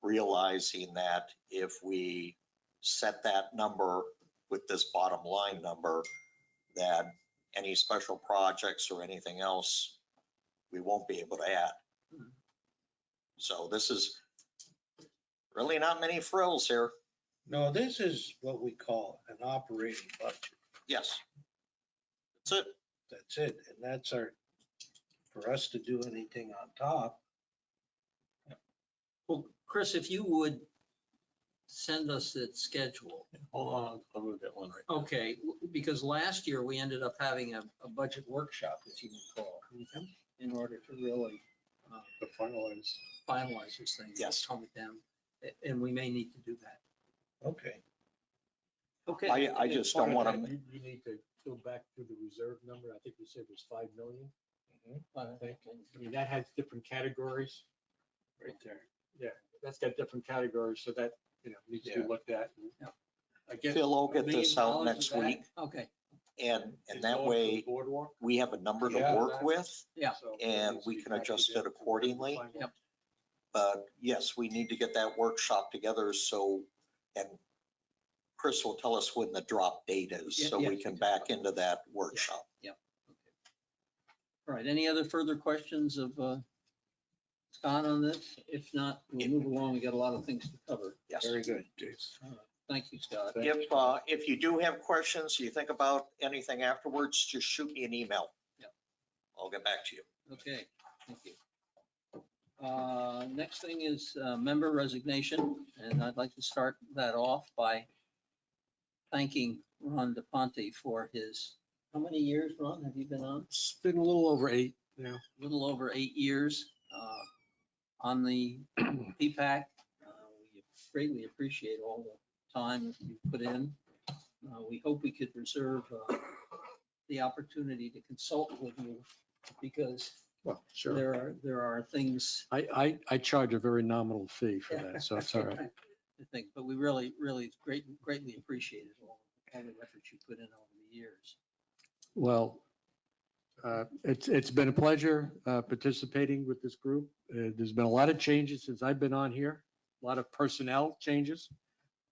realizing that if we set that number with this bottom line number, that any special projects or anything else, we won't be able to add. So this is really not many frills here.
No, this is what we call an operating budget.
Yes. That's it.
That's it. And that's for us to do anything on top.
Well, Chris, if you would send us that schedule.
Hold on, I'll go get one right now.
Okay, because last year we ended up having a budget workshop, as you recall, in order to really
To
finalize this thing.
Yes.
Calm it down, and we may need to do that.
Okay.
Okay.
I just don't want to,
You need to go back to the reserve number. I think you said it was 5 million. I think. I mean, that has different categories. Right there. Yeah, that's got different categories, so that, needs to be looked at.
Yeah.
I guess
Phil will get
$1 million
this out
of
next
that?
week,
Okay,
and
it's
that
going for the
way
Boardwalk.
we have a number to
Yeah.
work with,
yeah,
So
and
needs to
we
be
can
factored
adjust it
into
accordingly.
the final.
Yep.
But yes, we need to get that workshop together and Chris will tell us when the drop date is,
Yeah,
so
yeah.
we can back into that workshop.
all right, any other further questions of Scott on this? If not, we'll move along, we got a lot of things to cover.
Yes.
Very good.
Thank you, Scott.
If you do have questions, you think about anything afterwards, just shoot me an email.
Yep.
I'll get back to you.
Okay, thank you. Next thing is member resignation, and I'd like to start that off by thanking Ron DePonte for his, how many years, Ron, have you been on?
It's been a little over 8 now.
A little over 8 years on the PPAC. We greatly appreciate all the time that you put in. We hope we could reserve the opportunity to consult with you because
Well, sure.
there are things.
I charge a very nominal fee for that, so it's all right.
I think, but we really greatly appreciated all the efforts you put in over the years.
Well, it's been a pleasure participating with this group. There's been a lot of changes since I've been on here, a lot of personnel changes.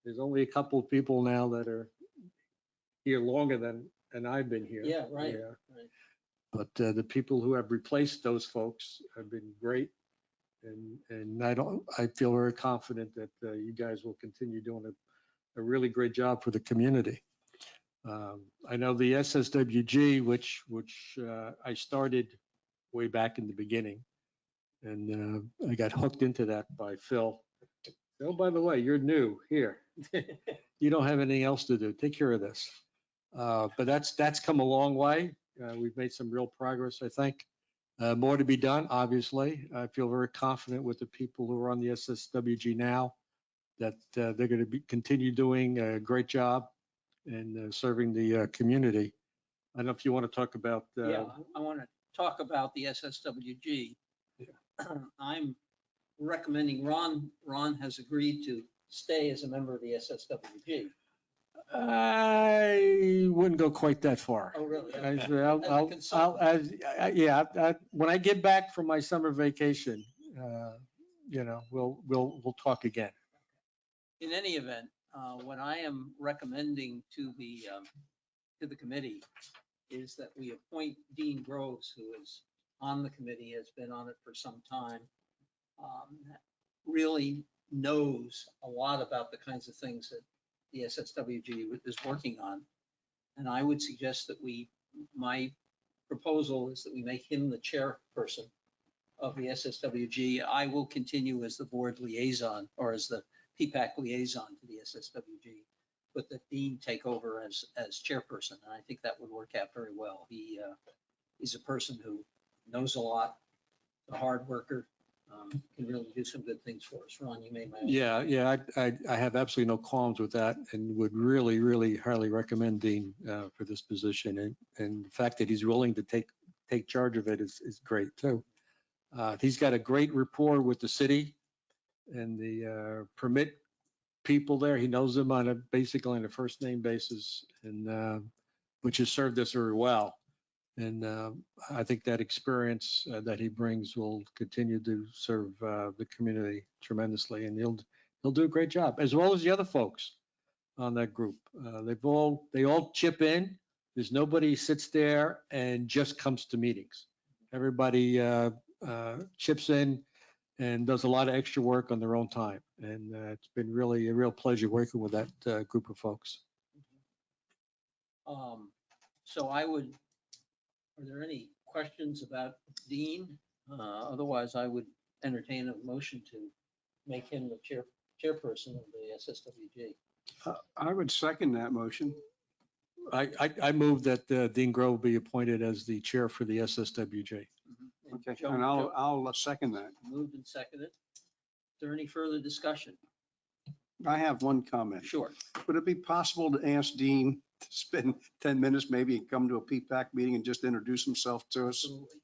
There's only a couple of people now that are here longer than I've been here.
Yeah, right.
Yeah. But the people who have replaced those folks have been great. And I feel very confident that you guys will continue doing a really great job for the community. I know the SSWG, which I started way back in the beginning, and I got hooked into that by Phil. Oh, by the way, you're new here. You don't have anything else to do. Take care of this. But that's come a long way. We've made some real progress, I think. More to be done, obviously. I feel very confident with the people who are on the SSWG now that they're going to continue doing a great job and serving the community. I don't know if you want to talk about.
Yeah, I want to talk about the SSWG. I'm recommending Ron has agreed to stay as a member of the SSWG.
I wouldn't go quite that far.
Oh, really?
I
Okay.
say,
As a consultant.
yeah, when I get back from my summer vacation, we'll talk again.
In any event, what I am recommending to the committee is that we appoint Dean Groves, who is on the committee, has been on it for some time, really knows a lot about the kinds of things that the SSWG is working on. And I would suggest that my proposal is that we make him the chairperson of the SSWG. I will continue as the board liaison, or as the PPAC liaison to the SSWG, but that Dean take over as chairperson. And I think that would work out very well. He's a person who knows a lot, a hard worker, can really do some good things for us. Ron, you made my.
Yeah, I have absolutely no qualms with that and would really, really highly recommend Dean for this position. And the fact that he's willing to take charge of it is great too. He's got a great rapport with the city and the permit people there. He knows them basically on a first name basis, and which has served us very well. And I think that experience that he brings will continue to serve the community tremendously, and he'll do a great job, as well as the other folks on that group. They all chip in. There's nobody sits there and just comes to meetings. Everybody chips in and does a lot of extra work on their own time, and it's been really a real pleasure working with that group of folks.
So are there any questions about Dean? Otherwise, I would entertain a motion to make him the chairperson of the SSWG.
I would second that motion.
I move that Dean Grove be appointed as the chair for the SSWJ.
Okay,
Joe-
and I'll second that.
Moved and seconded. Is there any further discussion?
I have one comment.
Sure.
Would it be possible to ask Dean to spend 10 minutes, maybe, and come to a PPAC meeting and just introduce himself to us?
Absolutely.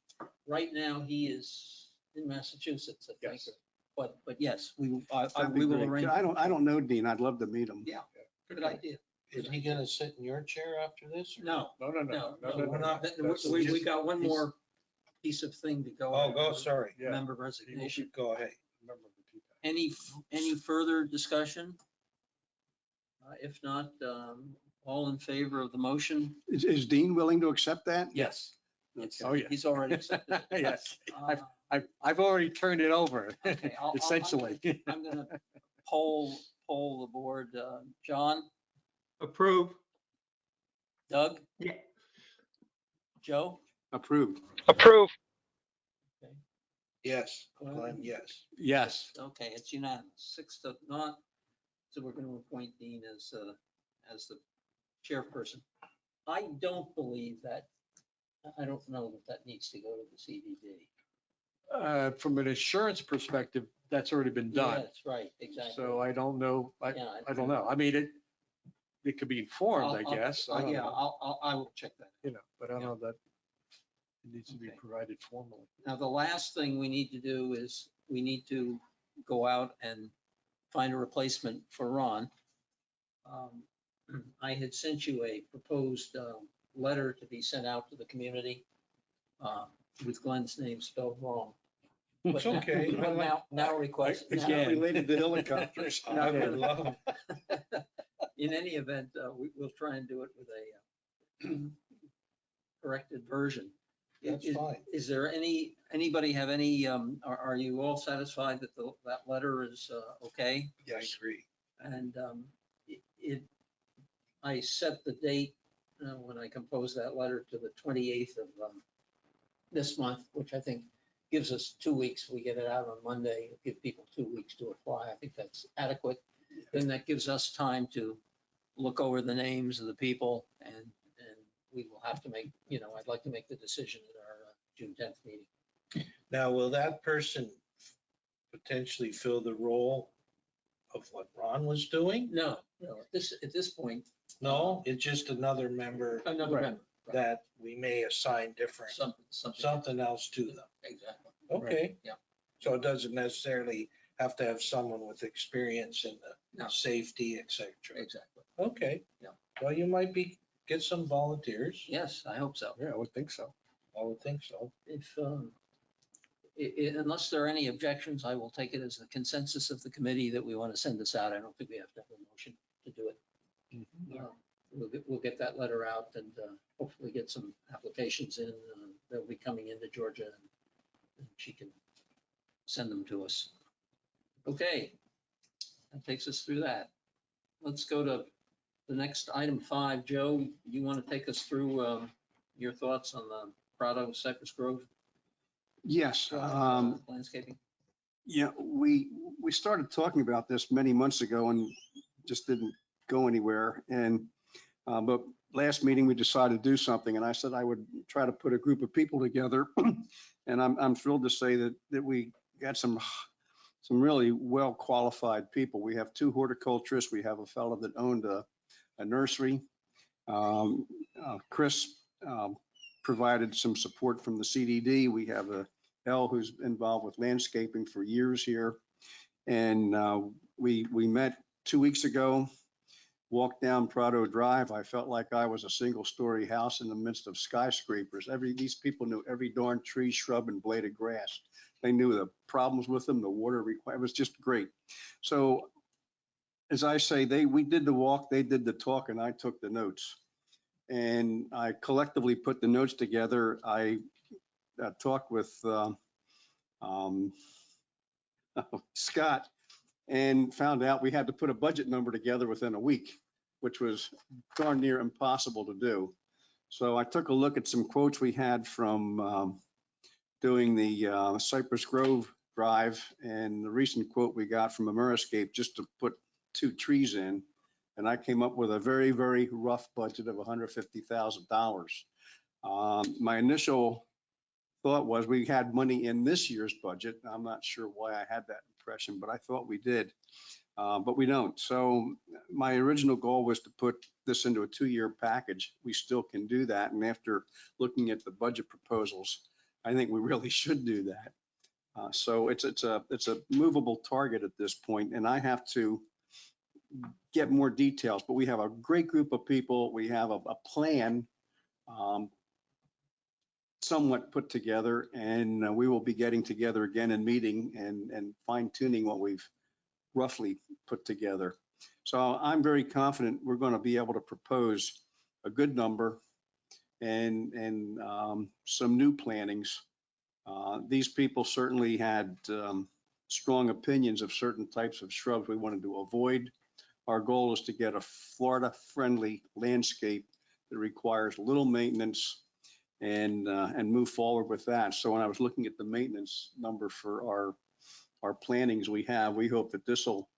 Right now, he is in Massachusetts, I think.
Yes.
But yes, we will
That'd be great.
arrange.
I don't know Dean. I'd love to meet him.
Yeah, good idea.
Is he gonna sit in your chair after this? or-
No,
No.
no,
we're not-
we got one more piece of thing to go.
Oh, go, sorry.
Yeah.
Member resignation.
Go ahead.
Any further discussion? If not, all in favor of the motion?
Is Dean willing to accept that?
Yes.
Oh, yeah.
He's already accepted it.
Yes,
Uh,
I've already turned it over,
Okay,
essentially.
I'm gonna poll the board. John,
Approve.
Doug?
Yeah.
Joe?
Approved.
Approve.
Yes, Glenn, yes.
Yes.
Okay, it's unanimous, 6-0. So we're gonna appoint Dean as the chairperson. I don't believe that, I don't know that needs to go to the CDD.
From an insurance perspective, that's already been
Yeah,
done.
that's right, exactly.
So I don't know.
Yeah,
I don't know. I mean, it could be informed, I guess. I don't
Yeah,
know,
I will check that.
but I don't know that it needs to be
Okay.
provided formally.
Now, the last thing we need to do is we need to go out and find a replacement for Ron. I had sent you a proposed letter to be sent out to the community with Glenn's name spelled wrong.
It's okay.
But now request.
Again.
Related to helicopters.
I would love,
In any event, we'll try and do it with a corrected version.
that's fine.
Is there anybody have any, are you all satisfied that that letter is okay?
Yeah, I agree.
And I set the date when I composed that letter to the 28th of this month, which I think gives us 2 weeks. We get it out on Monday, give people 2 weeks to apply. I think that's adequate. Then that gives us time to look over the names of the people, and we will have to make, I'd like to make the decision at our June 10th meeting.
Now, will that person potentially fill the role of what Ron was doing?
No, at this point,
No, it's just another member
another
Right.
member. Right.
that we may assign different, something else to them.
Exactly.
Okay.
Yeah.
So it doesn't necessarily have to have someone with experience in the
No.
safety, et cetera.
Exactly.
Okay.
Yeah.
Well, you might get some volunteers.
Yes, I hope so.
Yeah, I would think so.
I would think so.
If, unless there are any objections, I will take it as the consensus of the committee that we want to send this out. I don't think we have to have a motion to do it. We'll get that letter out and hopefully get some applications in. They'll be coming into Georgia and she can send them to us. Okay, that takes us through that. Let's go to the next item 5. Joe, you want to take us through your thoughts on the Prado Cypress Grove
Yes.
landscaping?
Yeah, we started talking about this many months ago and just didn't go anywhere. And, but last meeting, we decided to do something. And I said I would try to put a group of people together. And I'm thrilled to say that we got some really well-qualified people. We have 2 horticulturists. We have a fellow that owned a nursery. Chris provided some support from the CDD. We have a L who's involved with landscaping for years here. And we met 2 weeks ago, walked down Prado Drive. I felt like I was a single-story house in the midst of skyscrapers. These people knew every darn tree, shrub, and blade of grass. They knew the problems with them, the water requirement. It was just great. So as I say, we did the walk, they did the talk, and I took the notes. And I collectively put the notes together. I talked with Scott and found out we had to put a budget number together within a week, which was darn near impossible to do. So I took a look at some quotes we had from doing the Cypress Grove Drive, and the recent quote we got from Ameriscape just to put 2 trees in. And I came up with a very, very rough budget of $150,000. My initial thought was we had money in this year's budget. I'm not sure why I had that impression, but I thought we did, but we don't. So my original goal was to put this into a 2-year package. We still can do that. And after looking at the budget proposals, I think we really should do that. So it's a movable target at this point, and I have to get more details, but we have a great group of people. We have a plan somewhat put together, and we will be getting together again and meeting and fine tuning what we've roughly put together. So I'm very confident we're going to be able to propose a good number and some new plannings. These people certainly had strong opinions of certain types of shrubs we wanted to avoid. Our goal is to get a Florida-friendly landscape that requires little maintenance and move forward with that. So when I was looking at the maintenance number for our plannings we hope that this will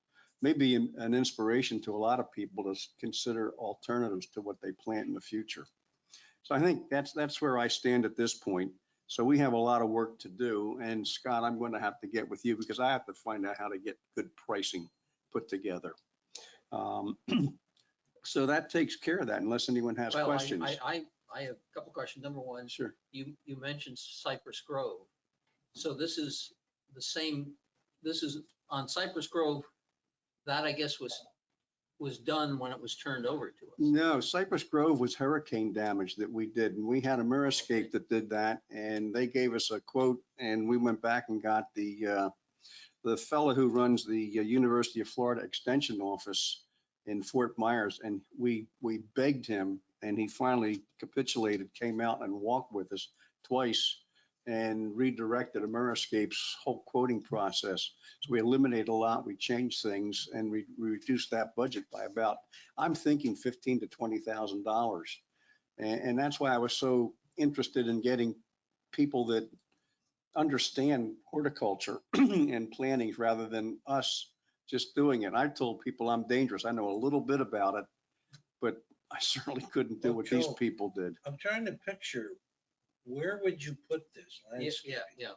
maybe an inspiration to a lot of people to consider alternatives to what they plant in the future. So I think that's where I stand at this point. So we have a lot of work to do. And Scott, I'm going to have to get with you because I have to find out how to get good pricing put together. So that takes care of that, unless anyone has questions.
I have a couple questions. Number one,
Sure.
You mentioned Cypress Grove. So this is the same, this is on Cypress Grove, that I guess was done when it was turned over to us.
No, Cypress Grove was hurricane damage that we did. And we had a Ameriscape that did that, and they gave us a quote, and we went back and got the fellow who runs the University of Florida Extension office in Fort Myers, and we begged him, and he finally capitulated, came out and walked with us twice and redirected Ameriscape's whole quoting process. So we eliminated a lot, we changed things, and we reduced that budget by about, I'm thinking $15,000 to $20,000. And that's why I was so interested in getting people that understand horticulture and plantings rather than us just doing it. I told people I'm dangerous. I know a little bit about it, but I certainly couldn't do what these people did.
I'm trying to picture, where would you put this?
Yeah.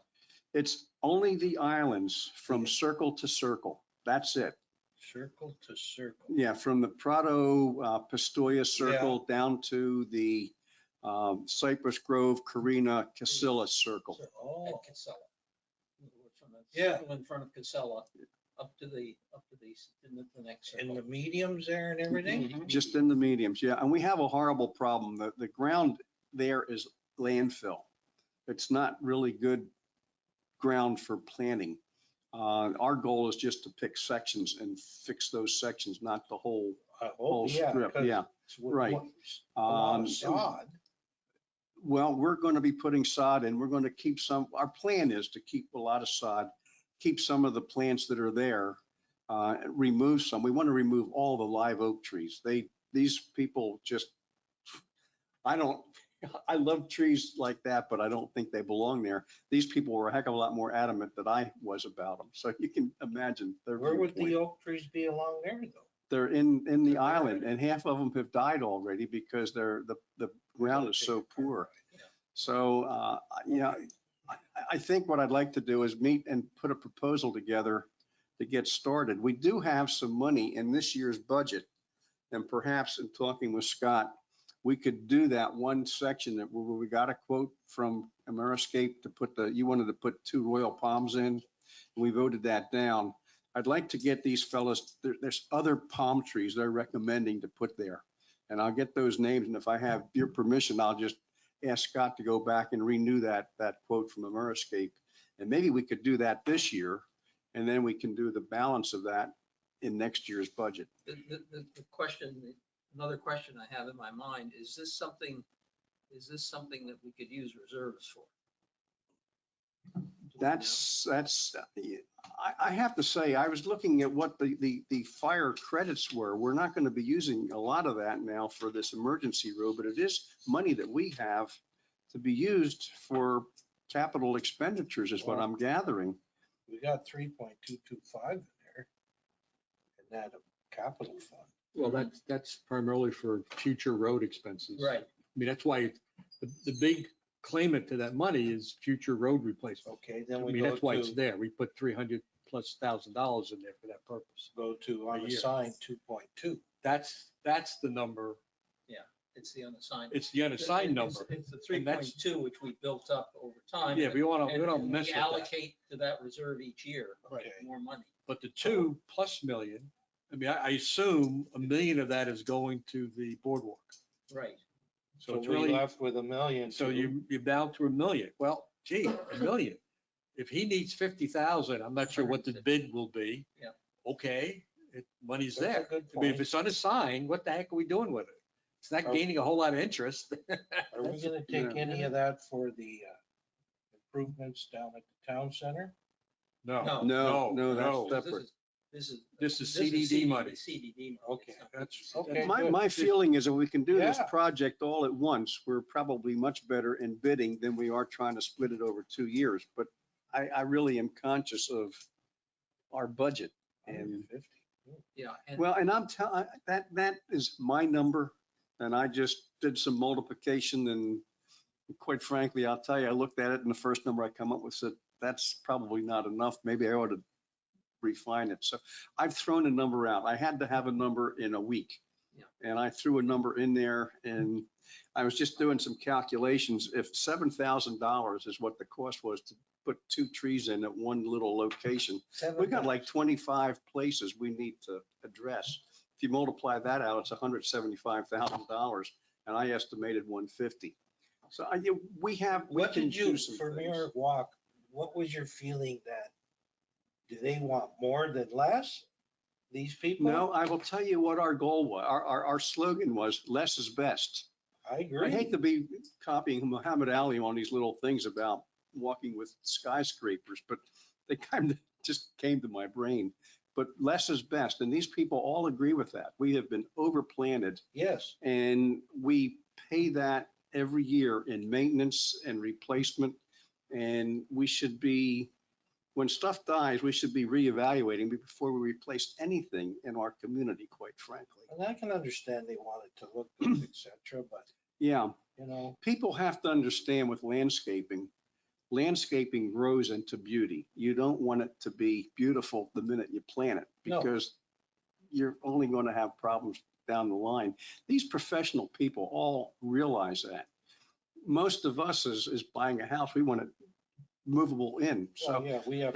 It's only the islands from circle to circle. That's it.
Circle to circle.
Yeah, from the Prado Pistoia circle down to the Cypress Grove, Carina, Casilla circle.
And Casella.
Yeah.
In front of Casella. up to the next
In
circle.
the mediums there and everything?
Just in the mediums, yeah. And we have a horrible problem. The ground there is landfill. It's not really good ground for planting. Our goal is just to pick sections and fix those sections, not the whole strip.
'Cause
Yeah,
it's with
right.
A lot
Um,
of sod.
Well, we're going to be putting sod in. We're going to keep some, our plan is to keep a lot of sod, keep some of the plants that are there, remove some. We want to remove all the live oak trees. These people just, I love trees like that, but I don't think they belong there. These people were a heck of a lot more adamant than I was about them. So you can imagine their
Where would the
viewpoint.
oak trees be along there though?
They're in the island, and half of them have died already because the ground is so poor. So, I think what I'd like to do is meet and put a proposal together to get started. We do have some money in this year's budget, and perhaps in talking with Scott, we could do that one section that where we got a quote from Ameriscape to put you wanted to put 2 royal palms in. We voted that down. I'd like to get these fellas, there's other palm trees they're recommending to put there. And I'll get those names, and if I have your permission, I'll just ask Scott to go back and renew that quote from Ameriscape. And maybe we could do that this year, and then we can do the balance of that in next year's budget.
The question, another question I have in my mind, is this something that we could use reserves for?
I have to say, I was looking at what the fire credits were. We're not going to be using a lot of that now for this emergency road, but it is money that we have to be used for capital expenditures is what I'm gathering.
We got 3.225 in there. And that a capital fund.
Well, that's primarily for future road expenses.
Right.
I mean, that's why the big claimant to that money is future road replacement.
Okay,
I
then we
mean,
go
that's why it's
to,
there. We put $300,000+ in there for that purpose.
go to
A year.
unassigned 2.2.
That's the number.
It's the unassigned.
It's the unassigned number.
It's the 3.2, which we built up over time.
Yeah, we don't
And
mess
we
with that.
allocate to that reserve each year
Okay.
more money.
But the 2+ million, I mean, I assume $1 million of that is going to the boardwalk.
Right.
So
it's
we
really,
left with $1 million.
so you're down to $1 million. Well, gee, $1 million. If he needs 50,000, I'm not sure what the bid will be.
Yeah.
Okay, money's
That's a
there.
good
I mean, if
point.
it's unassigned, what the heck are we doing with it? It's not gaining a whole lot of interest.
Are we gonna take any of that for the improvements down at the town center?
No.
No, that's
This
separate.
This is
CDD money.
CDD money.
Okay,
It's not-
that's, okay.
My
good.
feeling is if we can do this
Yeah.
project all at once, we're probably much better in bidding than we are trying to split it over 2 years. But I really am conscious of our budget. And
150.
Yeah. And
well, and I'm telling, that is my number. And I just did some multiplication, and quite frankly, I'll tell you, I looked at it and the first number I come up with said, that's probably not enough. Maybe I ought to refine it. So I've thrown a number out. I had to have a number in a week.
Yeah.
And I threw a number in there, and I was just doing some calculations. If $7,000 is what the cost was to put 2 trees in at one little location, we got like 25 places we need to address. If you multiply that out, it's $175,000, and I estimated 150. So we
What
can
did you,
do some
from
things.
your walk, what was your feeling that, do they want more than less? These people?
No, I will tell you what our goal was. Our slogan was less is best.
I
I
agree.
hate to be copying Muhammad Ali on these little things about walking with skyscrapers, but they kind of just came to my brain. But less is best, and these people all agree with that. We have been overplanted,
Yes,
and we pay that every year in maintenance and replacement. And we should be, when stuff dies, we should be reevaluating before we replace anything in our community, quite frankly.
and I can understand they want it to look good, et cetera, but,
Yeah,
you know,
people have to understand with landscaping grows into beauty. You don't want it to be beautiful the minute you plant it,
No.
because you're only going to have problems down the line. These professional people all realize that. Most of us is buying a house, we want it movable in.
well,
So
yeah, we have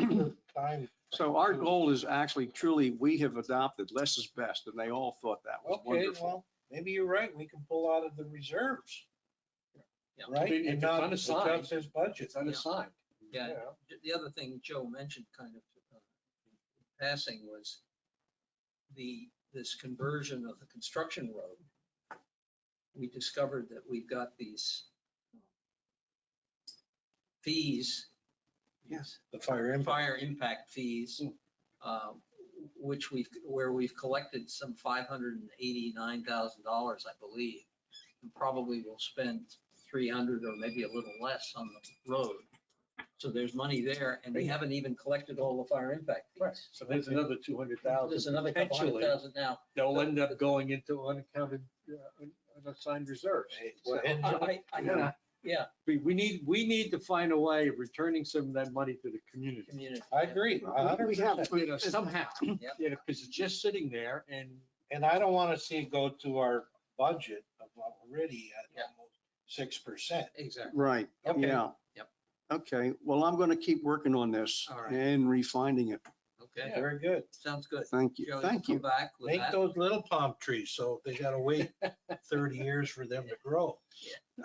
time
So our goal is actually truly, we have adopted less is best, and they all thought that was
Okay,
wonderful.
well, maybe you're right. We can pull out of the reserves,
Yeah.
right?
If
And
it's
not
unassigned,
adjust his budget.
It's unassigned.
Yeah, the other thing Joe mentioned kind of in passing was this conversion of the construction road. We discovered that we've got these fees.
Yes.
The fire impact.
Fire impact fees, where we've collected some $589,000, I believe. And probably will spend 300 or maybe a little less on the road. So there's money there, and we haven't even collected all the fire impact fees.
So there's another 200,000.
There's another couple
Potentially,
100,000 now.
they'll end up going into unaccounted, unassigned reserves.
Well, and
Yeah,
We need to find a way of returning some of that money to the community.
community.
I agree.
We have,
Somehow,
Yep.
because it's just sitting there and
And I don't want to see it go to our budget of already at
Yeah.
almost 6%.
Exactly.
right,
Okay.
yeah.
Yep.
Okay, well, I'm going to keep working on this
All right.
and refining it.
Okay,
Very good.
sounds good.
Thank you,
Joe,
thank
come
you.
back with
Make
that.
those little palm trees, so they gotta wait 30 years for them to grow.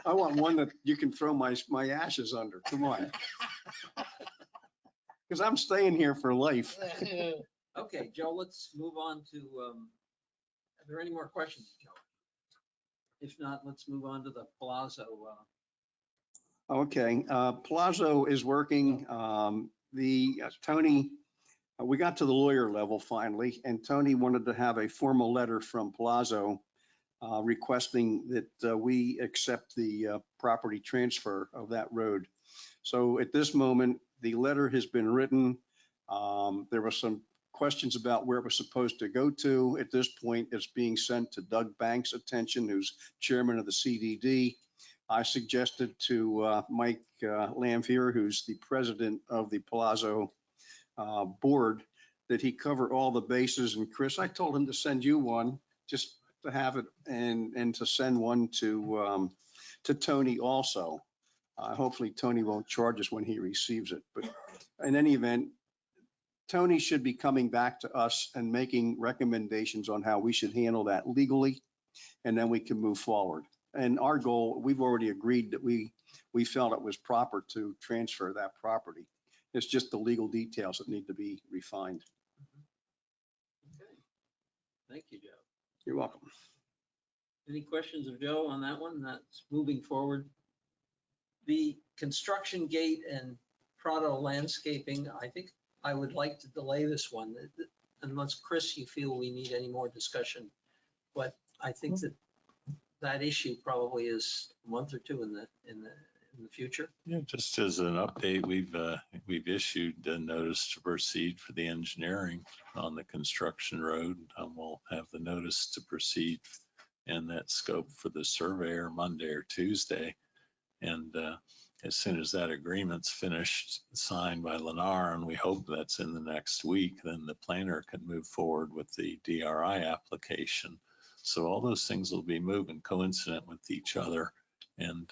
I want one that you can throw my ashes under, come on. Because I'm staying here for life.
Okay, Joe, let's move on to, are there any more questions, Joe? If not, let's move on to the Palazzo.
Okay, Palazzo is working. Tony, we got to the lawyer level finally, and Tony wanted to have a formal letter from Palazzo requesting that we accept the property transfer of that road. So at this moment, the letter has been written. There were some questions about where it was supposed to go to. At this point, it's being sent to Doug Banks' attention, who's chairman of the CDD. I suggested to Mike Lampier, who's the president of the Palazzo board, that he cover all the bases. And Chris, I told him to send you one, just to have it, and to send one to Tony also. Hopefully Tony won't charge us when he receives it. But in any event, Tony should be coming back to us and making recommendations on how we should handle that legally, and then we can move forward. And our goal, we've already agreed that we felt it was proper to transfer that property. It's just the legal details that need to be refined.
Okay. Thank you, Joe.
You're welcome.
Any questions of Joe on that one? That's moving forward. The construction gate and Prado landscaping, I think I would like to delay this one unless, Chris, you feel we need any more discussion. But I think that issue probably is a month or two in the future.
Yeah, just as an update, we've issued a notice to proceed for the engineering on the construction road. We'll have the notice to proceed and that scope for the surveyor Monday or Tuesday. And as soon as that agreement's finished, signed by Lennar, and we hope that's in the next week, then the planner can move forward with the DRI application. So all those things will be moving coincident with each other. And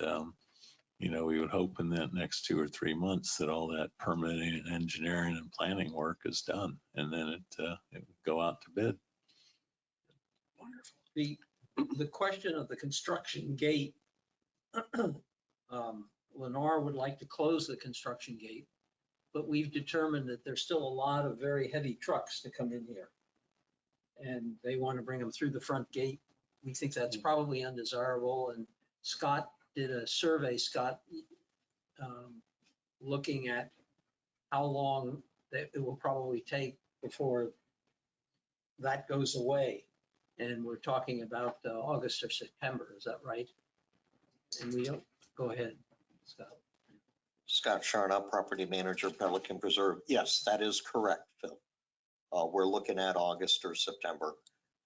we would hope in the next 2 or 3 months that all that permitting and engineering and planning work is done, and then it would go out to bid.
Wonderful. The question of the construction gate, Lennar would like to close the construction gate, but we've determined that there's still a lot of very heavy trucks to come in here. And they want to bring them through the front gate. We think that's probably undesirable. And Scott did a survey, looking at how long that it will probably take before that goes away. And we're talking about August or September, is that right? And we don't, go ahead, Scott.
Scott Sharna, property manager, Pelican Preserve. Yes, that is correct, Phil. We're looking at August or September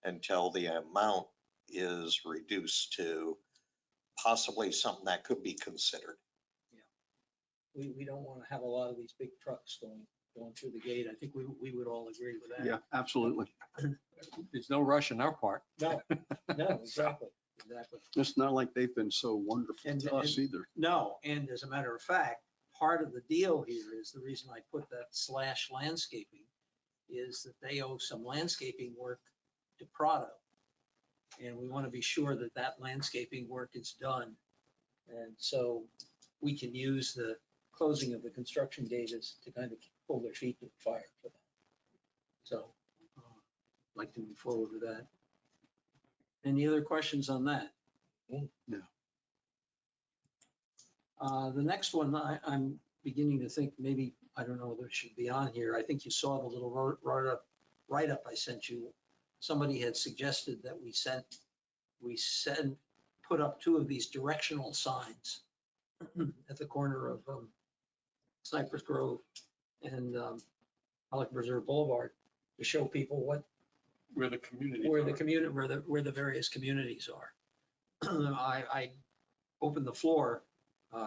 until the amount is reduced to possibly something that could be considered.
We don't want to have a lot of these big trucks going through the gate. I think we would all agree with that.
Yeah, absolutely.
there's no rush on our part.
No, exactly.
It's not like they've been so wonderful
And-
to us either.
No, and as a matter of fact, part of the deal here is the reason I put that / landscaping is that they owe some landscaping work to Prado. And we want to be sure that that landscaping work is done. And so we can use the closing of the construction date as to kind of pull their feet to the fire for that. So I'd like to move forward with that. Any other questions on that?
No.
The next one, I'm beginning to think maybe, I don't know whether it should be on here. I think you saw the little write-up I sent you. Somebody had suggested that we put up 2 of these directional signs at the corner of Cypress Grove and Pelican Preserve Boulevard to show people
Where the community.
where the various communities are. I opened the floor.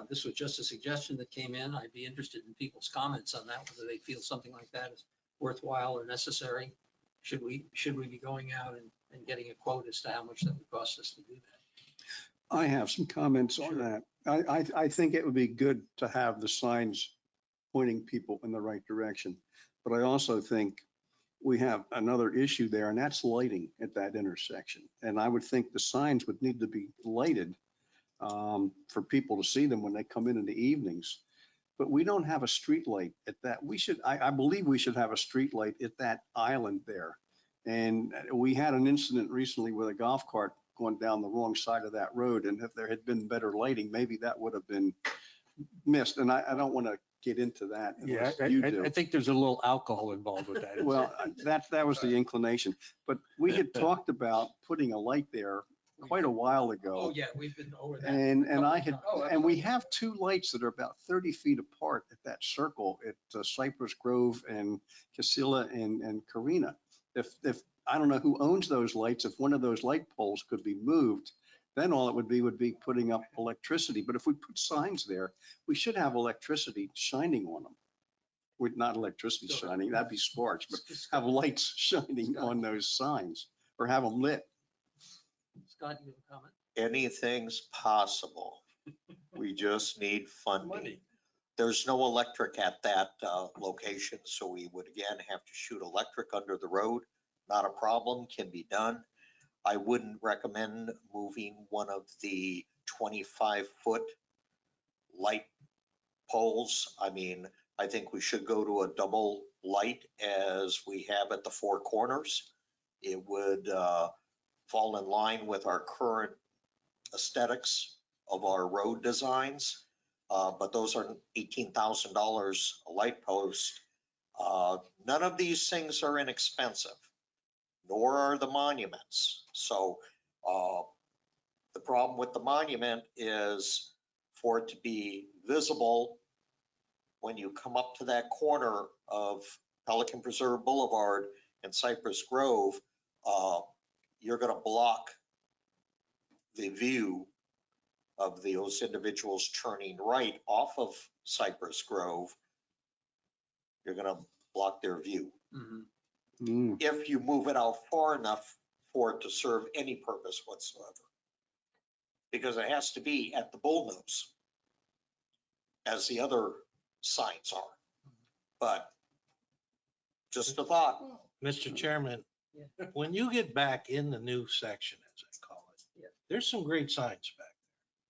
This was just a suggestion that came in. I'd be interested in people's comments on that, whether they feel something like that is worthwhile or necessary. Should we be going out and getting a quote as to how much that would cost us to do that?
I have some comments on that. I think it would be good to have the signs pointing people in the right direction. But I also think we have another issue there, and that's lighting at that intersection. And I would think the signs would need to be lighted for people to see them when they come in the evenings. But we don't have a street light at that. I believe we should have a street light at that island there. And we had an incident recently with a golf cart going down the wrong side of that road. And if there had been better lighting, maybe that would have been missed. And I don't want to get into that
Yeah,
unless you do.
I think there's a little alcohol involved with that.
Well, that was the inclination. But we had talked about putting a light there quite a while ago.
Oh, yeah, we've been over that.
And
a couple
I
of
had,
times.
and we have 2 lights that are about 30 feet apart at that circle at Cypress Grove and Casilla and Carina. If I don't know who owns those lights, if one of those light poles could be moved, then all it would be putting up electricity. But if we put signs there, we should have electricity shining on them. With not electricity shining, that'd be sparks, but have lights shining on those signs or have them lit.
Scott, you have a comment?
Anything's possible. We just need funding. There's no electric at that location, so we would again have to shoot electric under the road. Not a problem, can be done. I wouldn't recommend moving one of the 25-foot light poles. I mean, I think we should go to a double light as we have at the 4 corners. It would fall in line with our current aesthetics of our road designs. But those are $18,000 a light post. None of these things are inexpensive, nor are the monuments. So the problem with the monument is for it to be visible when you come up to that corner of Pelican Preserve Boulevard and Cypress Grove, you're going to block the view of those individuals turning right off of Cypress Grove. You're going to block their view.
Mm-hmm.
If you move it out far enough for it to serve any purpose whatsoever. Because it has to be at the bullnose, as the other signs are. But just a thought.
Mr. Chairman,
Yeah.
when you get back in the new section, as I call it,
Yeah.
there's some great signs back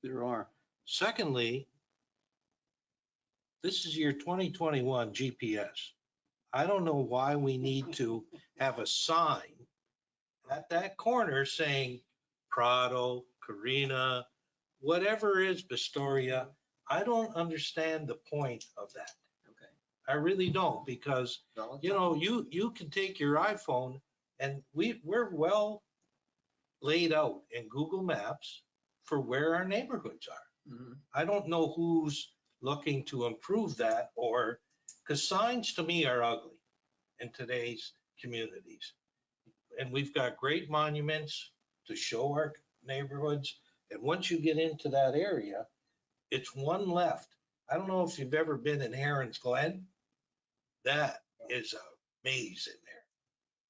There are.
Secondly, this is your 2021 GPS. I don't know why we need to have a sign at that corner saying Prado, Carina, whatever is Pistoria. I don't understand the point of that.
Okay.
I really don't, because, you know, you can take your iPhone and we're well laid out in Google Maps for where our neighborhoods are.
Mhm.
I don't know who's looking to improve that, or, because signs to me are ugly in today's communities. And we've got great monuments to show our neighborhoods. And once you get into that area, it's one left. I don't know if you've ever been in Heron's Glen. That is a maze in there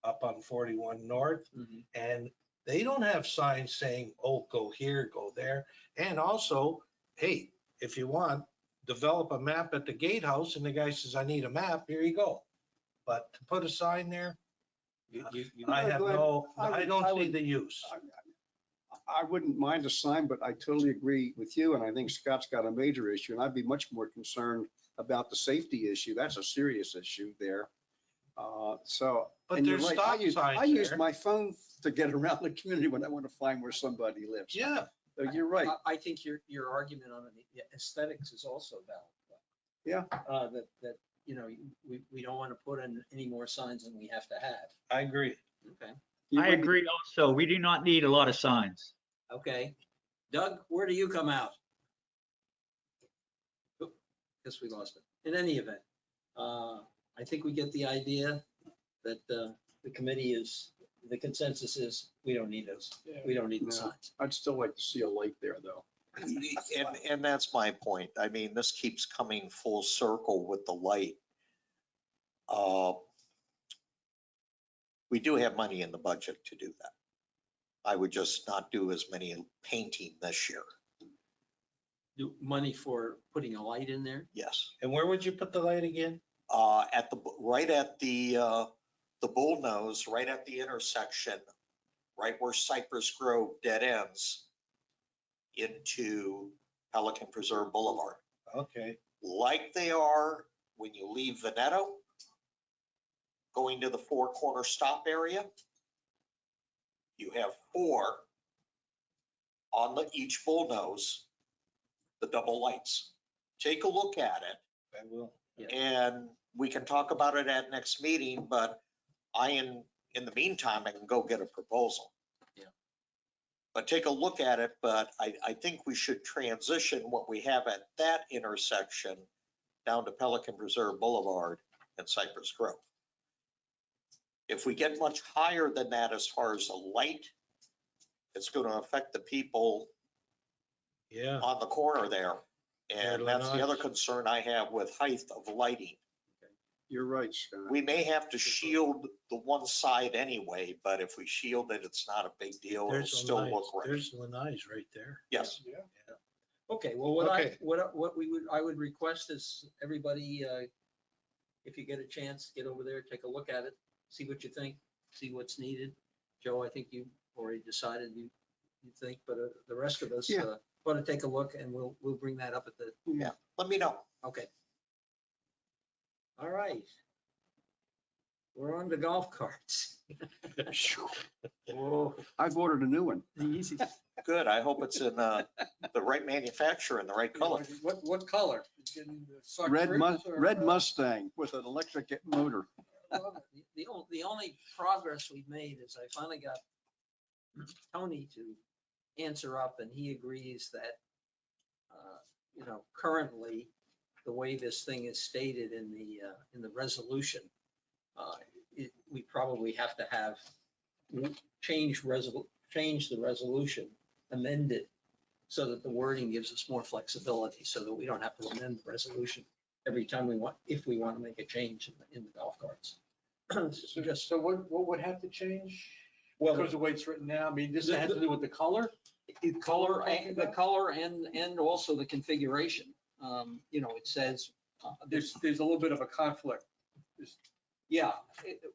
up on 41 North.
Mhm.
And they don't have signs saying, oh, go here, go there. And also, hey, if you want, develop a map at the gatehouse, and the guy says, I need a map, here you go. but to put a sign there,
I
don't see the use.
I wouldn't mind a sign, but I totally agree with you. And I think Scott's got a major issue, and I'd be much more concerned about the safety issue. That's a serious issue there.
But
and you're
there's
right.
stop
I
signs
use
there.
my phone to get around the community when I want to find where somebody lives.
Yeah,
So you're right.
I think your argument on the aesthetics is also valid.
Yeah.
That, you know, we don't want to put in any more signs than we have to have.
I agree.
Okay,
You
I
wouldn't-
agree also. We do not need a lot of signs.
okay. Doug, where do you come out? Oop, guess we lost it. In any event, I think we get the idea that the committee is, the consensus is, we don't need those. We don't need the
No.
signs.
I'd still like to see a light there, though.
And that's my point. I mean, this keeps coming full circle with the light. We do have money in the budget to do that. I would just not do as many painting this year.
Do money for putting a light in there?
Yes.
And where would you put the light again?
Right at the bullnose, right at the intersection, right where Cypress Grove dead ends into Pelican Preserve Boulevard.
Okay,
Like they are when you leave Veneto, going to the Four Corner Stop area. You have 4 on each bullnose, the double lights. Take a look at it.
I will.
And we can talk about it at next meeting, but in the meantime, I can go get a proposal.
Yeah.
But take a look at it, but I think we should transition what we have at that intersection down to Pelican Preserve Boulevard and Cypress Grove. If we get much higher than that as far as the light, it's going to affect the people
Yeah,
on the corner there. And
Fairly
that's the other
nice.
concern I have with height of lighting.
You're right, Scott.
We may have to shield the one side anyway, but if we shield it, it's not a big deal. It'll
there's
still
Lanai's,
look right.
there's Lanai's right there.
Yes.
Okay, well,
Okay.
I would request is everybody, if you get a chance, get over there, take a look at it, see what you think, see what's needed. Joe, I think you already decided you think, but the rest of us
Yeah.
want to take a look and we'll bring that up at the,
Yeah. Let me know.
okay. All right. We're on to golf carts. Whoa.
I've ordered a new one.
Good. I hope it's in the right manufacturer and the right color.
What color?
Red Mustang with an electric motor.
Well, the only progress we've made is I finally got Tony to answer up, and he agrees that, you know, currently, the way this thing is stated in the resolution, we probably have to have change the resolution, amend it, so that the wording gives us more flexibility, so that we don't have to amend the resolution every time we want, if we want to make a change in the golf carts.
So what would have to change?
Well,
Because of the way it's written now, I mean, does it have to do with the color?
the color and also the configuration. You know, it says,
There's a little bit of a conflict.
yeah,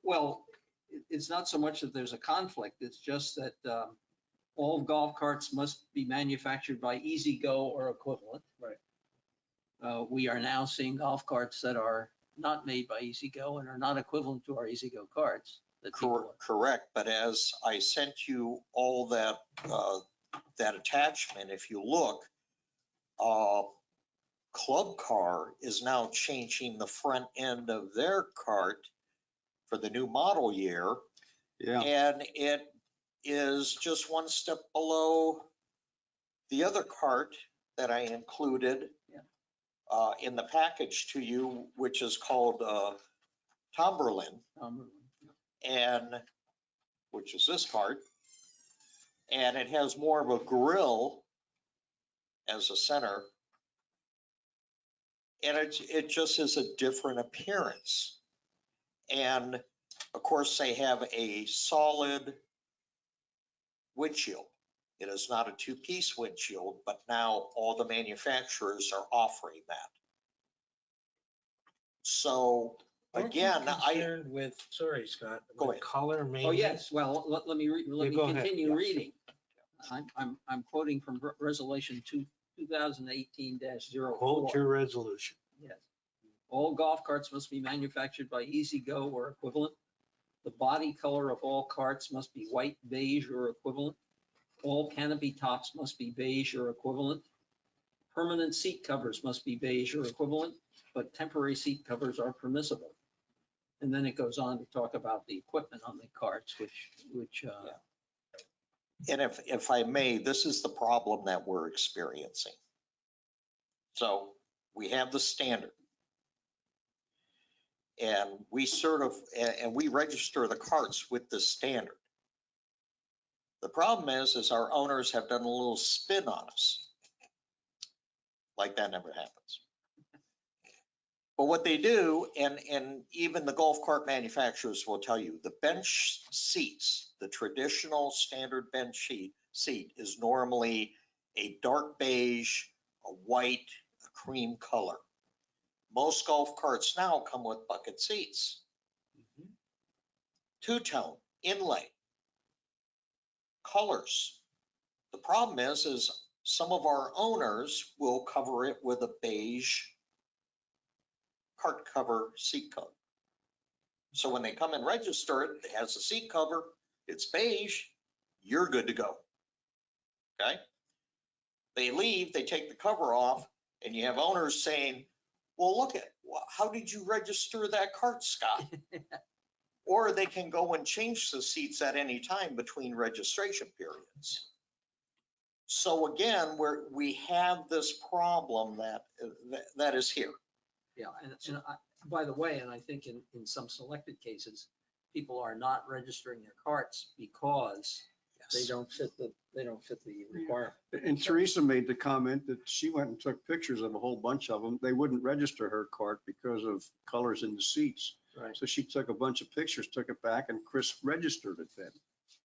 well, it's not so much that there's a conflict, it's just that all golf carts must be manufactured by Easy Go or equivalent.
Right.
We are now seeing golf carts that are not made by Easy Go and are not equivalent to our Easy Go carts. that people are-
Correct. But as I sent you all that attachment, if you look, Club Car is now changing the front end of their cart for the new model year.
Yeah.
And it is just one step below the other cart that I included in the package to you, which is called Tomberlin, and which is this cart. And it has more of a grill as a center. And it just is a different appearance. And of course, they have a solid windshield. It is not a two-piece windshield, but now all the manufacturers are offering that. So
Aren't you
Again,
concerned with, sorry, Scott,
Go
with
ahead.
color maintenance?
Oh, yes, well, let me, let
Yeah,
me
go ahead.
continue
Yes.
reading. I'm quoting from Resolution 2018-04.
Hold your resolution.
Yes. All golf carts must be manufactured by Easy Go or equivalent. The body color of all carts must be white, beige, or equivalent. All canopy tops must be beige or equivalent. Permanent seat covers must be beige or equivalent, but temporary seat covers are permissible. And then it goes on to talk about the equipment on the carts, which
and if I may, this is the problem that we're experiencing. So we have the standard. And we and we register the carts with the standard. The problem is our owners have done a little spin on us. Like that never happens. But what they do, and even the golf cart manufacturers will tell you, the bench seats, the traditional standard bench seat is normally a dark beige, a white, a cream color. Most golf carts now come with bucket seats. Two-tone, inlay, colors. The problem is some of our owners will cover it with a beige cart cover seat cover. So when they come and register it, it has a seat cover, it's beige, you're good to go. Okay? They leave, they take the cover off, and you have owners saying, well, look at, how did you register that cart, Scott? Or they can go and change the seats at any time between registration periods. So again, we have this problem that is here.
yeah, and by the way, and I think in some selected cases, people are not registering their carts because they don't fit the requirement.
And Teresa made the comment that she went and took pictures of a whole bunch of them. They wouldn't register her cart because of colors in the seats.
Right.
So she took a bunch of pictures, took it back, and Chris registered it then.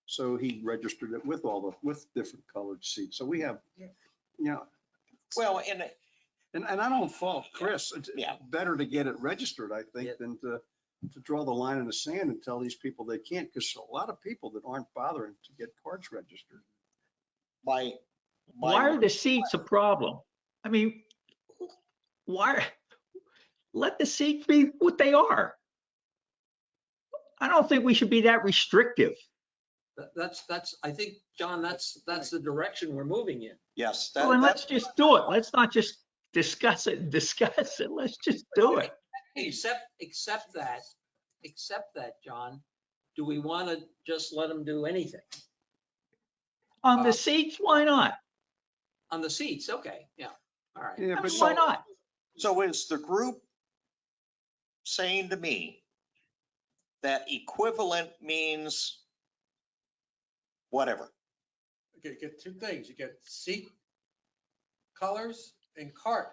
So he registered it with with different colored seats. So we have,
Well,
and I don't fault Chris. It's
Yeah.
better to get it registered, I think,
Yeah.
than to draw the line in the sand and tell these people they can't, because a lot of people that aren't bothering to get carts registered.
why
Why are the seats a problem? I mean, let the seats be what they are. I don't think we should be that restrictive.
That's, I think, John, that's the direction we're moving in.
Yes,
Well, then let's just do it. Let's not just discuss it. Let's just do it.
Except that, John, do we want to just let them do anything?
On the seats, why not?
On the seats, okay, yeah, all right.
Yeah,
I
but
mean, why not?
So is the group saying to me that equivalent means whatever?
Okay, you get two things. You get seat colors and cart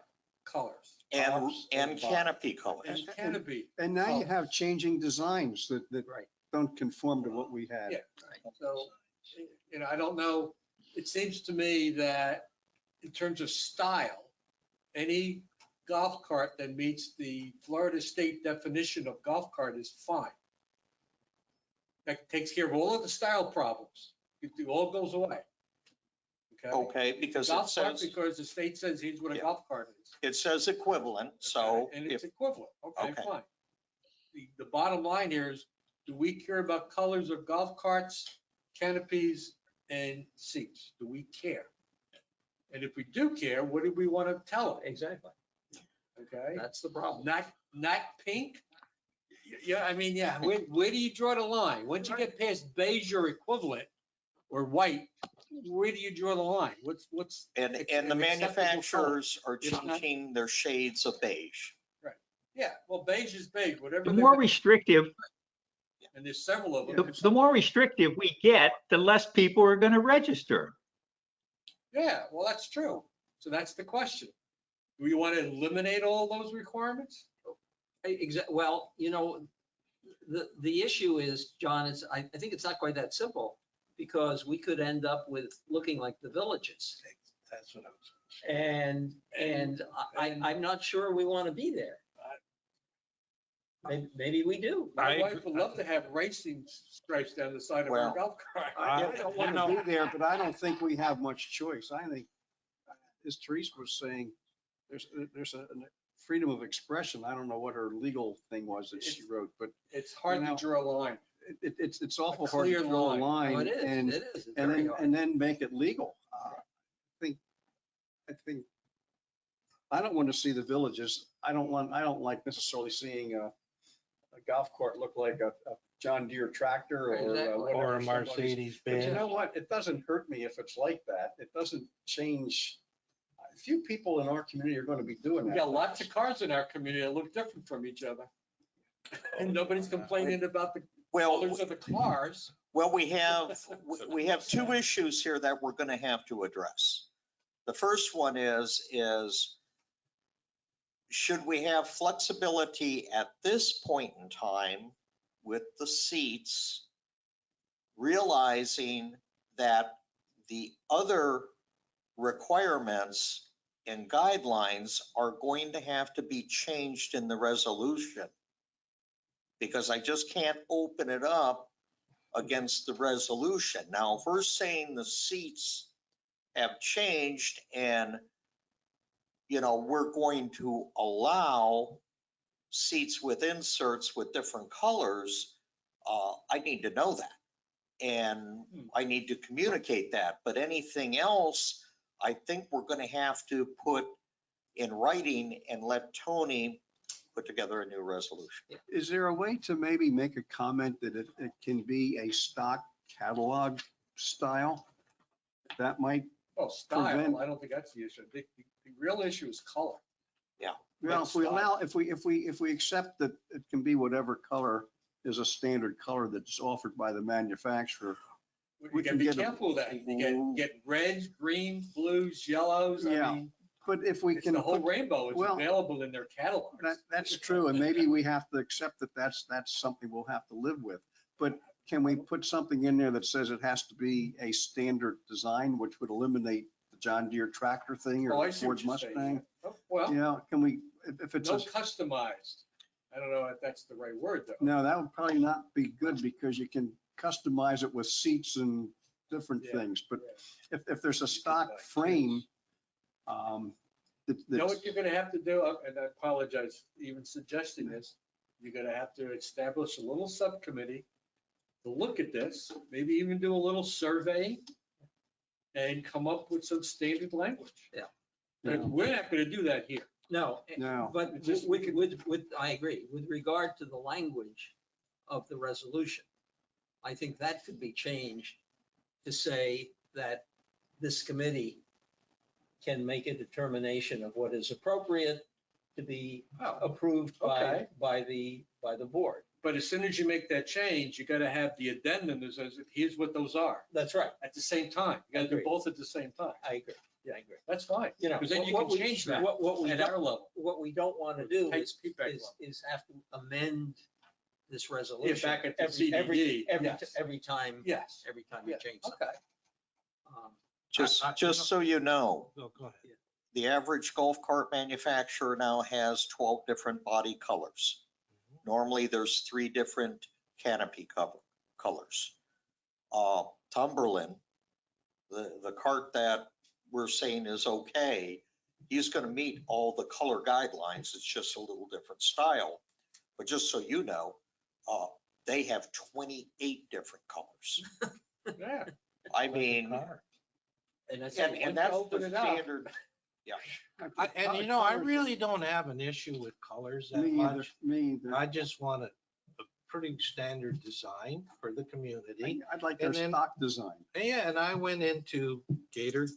colors.
And
Tops
canopy colors?
And canopy.
And now you
colors.
have changing designs that
Right.
don't conform to what we had.
Yeah. So, I don't know. It seems to me that in terms of style, any golf cart that meets the Florida state definition of golf cart is fine. That takes care of all of the style problems. It all goes away.
Okay, because it
Golf cart,
says,
because the state says here's what a
Yeah.
golf cart is.
it says equivalent, so
Okay, and
if,
it's equivalent. Okay,
Okay.
fine. The bottom line here is, do we care about colors of golf carts, canopies, and seats? Do we care? And if we do care, what do we want to tell them?
Exactly,
Okay,
that's the problem.
not pink? Yeah, I mean, yeah, where do you draw the line? Once you get past beige or equivalent or white, where do you draw the line? What's?
and
an
the
acceptable color?
manufacturers are
It's not-
changing their shades of beige.
Yeah, well, beige is beige, whatever.
The
they're
more
gonna-
restrictive,
And there's several of them.
the more restrictive we get, the less people are going to register.
Yeah, well, that's true. So that's the question. Do you want to eliminate all those requirements?
Well, the issue is, John, is I think it's not quite that simple, because we could end up with looking like the villages.
That's what I was.
And I'm not sure we want to be there. Maybe we do.
My wife would love to have racing stripes down the side of
Well,
our golf cart.
I don't
you
want
know-
to be there, but I don't think we have much choice. I think, as Teresa was saying, there's a freedom of expression. I don't know what her legal thing was that she wrote, but
It's hard
You
to
know,
draw a line.
it's awful
A
hard to
clear
draw a
line.
line.
Oh, it is,
And,
it is. It's
and
very
then,
hard.
and then make it legal. I think, I don't want to see the villages. I don't like necessarily seeing a golf cart look like a John Deere tractor or
Exactly.
whatever.
Or a
somebody's-
Mercedes
But you
Benz.
know what? It doesn't hurt me if it's like that. It doesn't change. A few people in our community are going to be doing
We
that.
got lots of cars in our community that look different from each other. And nobody's complaining about the
well,
colors of the cars.
well, we have two issues here that we're going to have to address. The first one is should we have flexibility at this point in time with the seats, realizing that the other requirements and guidelines are going to have to be changed in the resolution? Because I just can't open it up against the resolution. Now, if we're saying the seats have changed and, we're going to allow seats with inserts with different colors, I need to know that. And I need to communicate that. But anything else, I think we're going to have to put in writing and let Tony put together a new resolution.
Is there a way to maybe make a comment that it can be a stock catalog style? That might,
Oh, style,
Prevent-
I don't think that's the issue. The real issue is color.
well, if we accept that it can be whatever color is a standard color that's offered by the manufacturer.
You
We
gotta
can
be
get a-
careful with that. You get reds, greens, blues, yellows. I
Yeah.
mean,
But if we
it's
can
the whole
put,
rainbow is
well,
available in their catalogs.
that's true, and maybe we have to accept that that's something we'll have to live with. But can we put something in there that says it has to be a standard design, which would eliminate the John Deere tractor thing
Oh,
or
I
the
see what
Ford
you're saying.
Mustang?
Oh, well,
Yeah, can we, if it's
no
a,
customized. I don't know if that's the right word though.
no, that would probably not be good because you can customize it with seats and different
Yeah,
things. But
yeah.
if there's a
You could
stock
like
frame,
You know what you're gonna have to do, and I apologize even suggesting this, you're gonna have to establish a little subcommittee to look at this, maybe even do a little survey and come up with some standard language.
Yeah.
But we're not gonna do that here.
No,
No.
but
It's just-
with, I agree, with regard to the language of the resolution, I think that could be changed to say that this committee can make a determination of what is appropriate to be approved
Okay.
by the board.
But as soon as you make that change, you gotta have the addendum that says, here's what those are,
That's right.
at the same time. You gotta do
Agree.
both at the same time.
I agree. I agree.
That's fine,
You know,
because then you
what
can
we-
change that
What we
at our
don't,
level.
what we don't want to do
Take
is,
feedback level.
is have to amend this resolution.
back at the
every- every-
CDD,
every-
yes.
Every time,
Yes.
every time we
Yeah,
change something.
okay.
Just so you know,
No, go ahead.
the average golf cart manufacturer now has 12 different body colors. Normally, there's 3 different canopy colors. Cumberland, the cart that we're saying is okay, he's going to meet all the color guidelines. It's just a little different style. But just so you know, they have 28 different colors.
Yeah.
I mean,
And that's.
and that's
open
the
it up.
standard.
And you know, I really don't have an issue with colors that
Me either,
much.
me either.
I just want a pretty standard design for the community.
I'd like their
And then-
stock design.
Yeah, and I went into Gator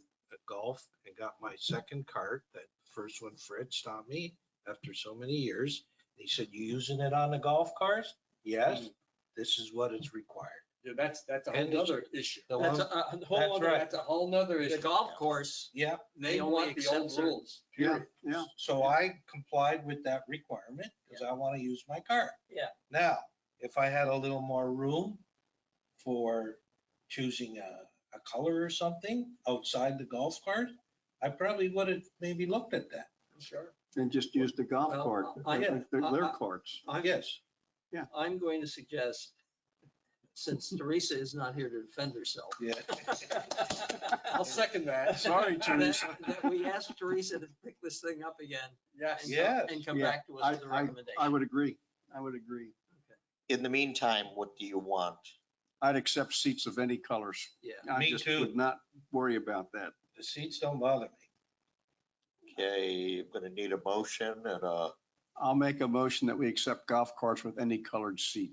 Golf and got my second cart. That first one, Fred stopped me after so many years. He said, "You using it on the golf cars?" Yes, this is what is required.
Yeah, that's a
And
whole
it's-
nother issue.
The
That's
one-
a whole
That's
other,
right.
That's a whole nother
the
issue.
golf course,
Yeah,
They
They only
want the old
accept certain-
rules.
Yeah,
period.
yeah.
so I complied with that requirement because I want to use my car.
Yeah.
Now, if I had a little more room for choosing a color or something outside the golf cart, I probably would have maybe looked at that.
Sure.
And just use the golf
Well,
cart, their carts.
Yes.
I'm going to suggest, since Teresa is not here to defend herself.
Yeah.
I'll second that. Sorry,
that-
Teresa.
That we ask Teresa to pick this thing up again.
Yes.
and
Yes.
And come
Yeah,
back to us with a recommendation.
I would agree. I would agree.
In the meantime, what do you want?
I'd accept seats of any colors.
Yeah.
I
Me
just
too.
would not worry about that.
The seats don't bother me.
Okay, I'm gonna need a motion and a,
I'll make a motion that we accept golf carts with any colored seat.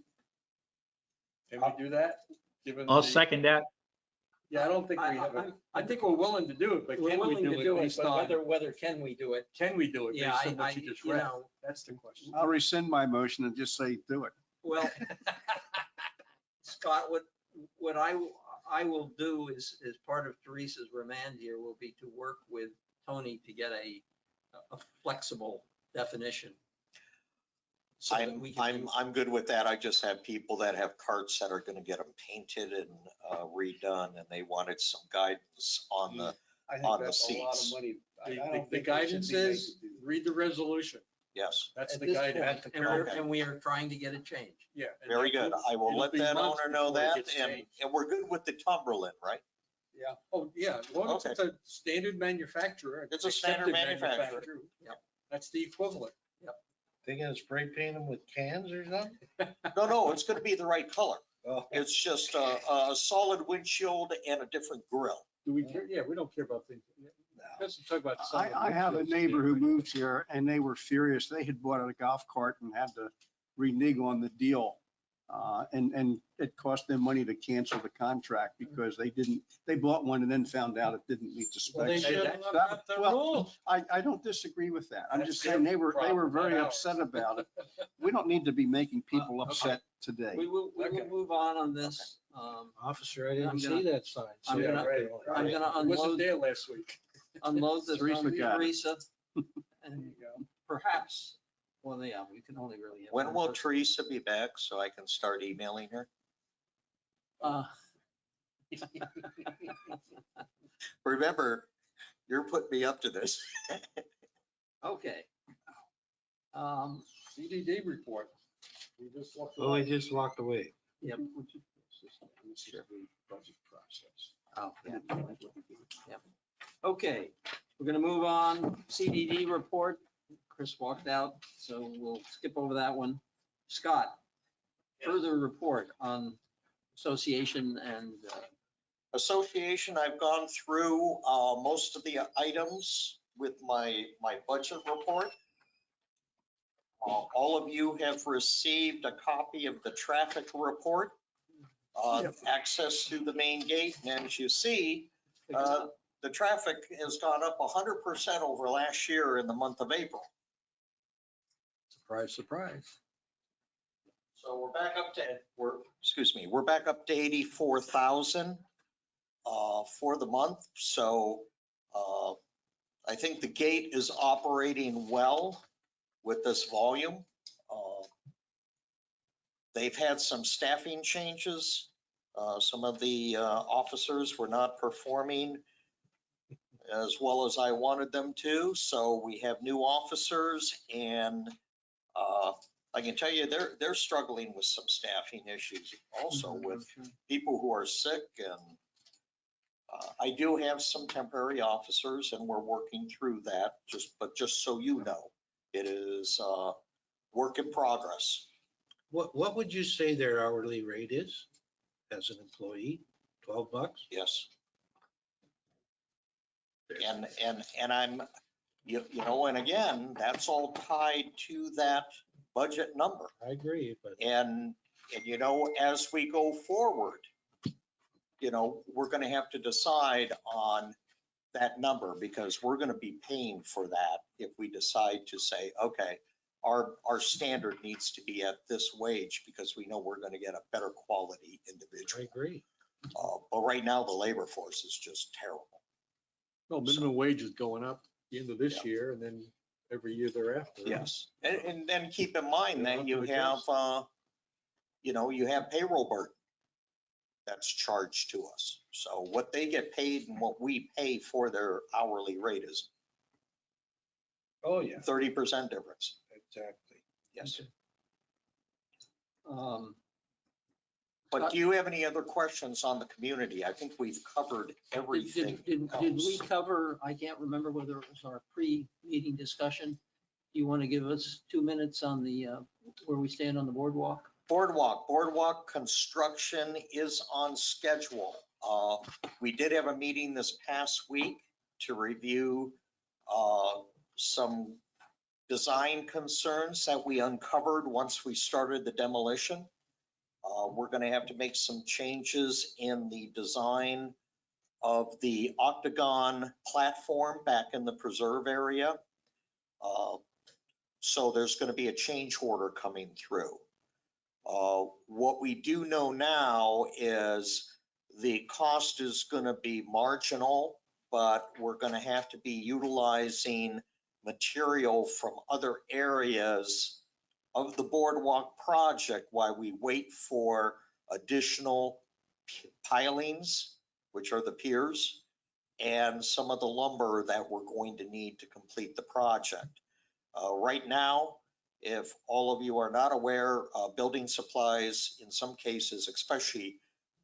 Can we do that? Given
I'll
the-
second that.
Yeah, I don't think we have, I think we're willing to do it, but
We're
can we
willing to
do
do
it
it,
based
but
on,
whether can we do it?
can we do it
Yeah,
based on what you just read? That's the question.
I'll rescind my motion and just say, do it.
Well, Scott, what I will do is part of Teresa's remand here will be to work with Tony to get a flexible definition. so that we can
I'm good with that. I just have people that have carts that are gonna get them painted and redone, and they wanted some guidance on the,
I
on
think
the
that's a lot of
seats.
money.
I don't
The
think they should
guidance
be made
is,
to do that.
read the resolution.
yes.
That's
At
the
this
guidance.
point, and we are trying to get it changed.
Yeah. and
Very
that
good.
will-
I will
it'll
let
be
that
months
owner know
before it
that,
gets
and,
changed.
and we're good with the Cumberland, right?
Yeah, oh, yeah, as long as it's a standard manufacturer.
It's a standard
accepted
manufacturer.
Yep.
That's the equivalent.
They gonna spray paint them with cans or something?
No, it's gonna be the right color.
Oh,
It's just a solid windshield and a different grill.
Do we care? Yeah, we don't care about things. Let's talk about.
I have a neighbor who moved here and they were furious. They had bought a golf cart and had to renege on the deal. And it cost them money to cancel the contract because they bought one and then found out it didn't meet the
Well, they
specs.
should
that-
have got the
well,
rules.
I don't disagree with that. I'm
That's
just
their
saying they were
problem,
very
not
upset
ours.
about it. We don't need to be making people
Okay.
upset today.
We will
Okay.
move on this.
Officer, I
I'm
didn't
gonna-
see that sign.
I'm
So-
gonna- I'm gonna
I wasn't
unload,
there last week.
unload this
Teresa
on
got it.
Teresa.
There
And
you go.
perhaps, well, yeah, we can only really. have
When
one
will
person.
Teresa be back so I can start emailing her?
Uh,
Remember, you're putting me up to this.
Okay.
CDD report. We just walked
Oh, I
away.
just walked away.
Yep.
Budget process.
Oh, yeah. Yep. Okay, we're gonna move on. CDD report. Chris walked out, so we'll skip over that one. Scott, further report on association and,
Association, I've gone through most of the items with my budget report. All of you have received a copy of the traffic report, access to the main gate, and as you see, the traffic has gone up 100% over last year in the month of April.
Surprise, surprise.
So we're back up to, we're back up to 84,000 for the month. So I think the gate is operating well with this volume. They've had some staffing changes. Some of the officers were not performing as well as I wanted them to. So we have new officers, and I can tell you they're struggling with some staffing issues also with people who are sick, and I do have some temporary officers and we're working through that, but just so you know, it is work in progress.
What would you say their hourly rate is as an employee? $12?
Yes. And I'm, you know, and again, that's all tied to that budget number.
I agree, but
And you know, as we go forward, you know, we're going to have to decide on that number because we're going to be paying for that if we decide to say, okay, our standard needs to be at this wage because we know we're going to get a better quality
I
individual.
agree.
But right now, the labor force is just terrible.
No, minimum wage is going up the end of this
Yeah.
year and then every year thereafter.
Yes. And then keep in mind
They'll
that
have
you
to
have,
adjust.
you know, you have payroll burden that's charged to us. So what they get paid and what we pay for their hourly rate is
Oh, yeah,
30% difference.
exactly.
Yes.
Scott,
But do you have any other questions on the community? I think we've covered everything
did we
else.
cover, I can't remember whether it was our pre-meeting discussion. Do you want to give us 2 minutes on the, where we stand on the boardwalk?
Boardwalk construction is on schedule. We did have a meeting this past week to review some design concerns that we uncovered once we started the demolition. We're going to have to make some changes in the design of the octagon platform back in the preserve area. So there's going to be a change order coming through. What we do know now is the cost is going to be marginal, but we're going to have to be utilizing material from other areas of the boardwalk project while we wait for additional pilings, which are the piers, and some of the lumber that we're going to need to complete the project. Right now, if all of you are not aware, building supplies, in some cases, especially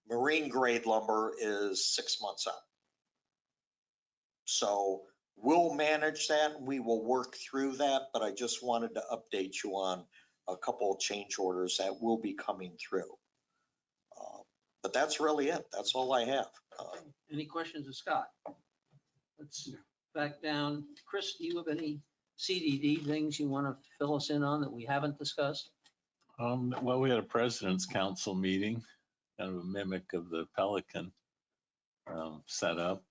marine grade lumber, is 6 months out. So we'll manage that. We will work through that, but I just wanted to update you on a couple of change orders that will be coming through. But that's really it. That's all I have.
Any questions of Scott? Let's back down. Chris, do you have any CDD things you want to fill us in on that we haven't discussed?
Well, we had a president's council meeting, kind of a mimic of the Pelican set up,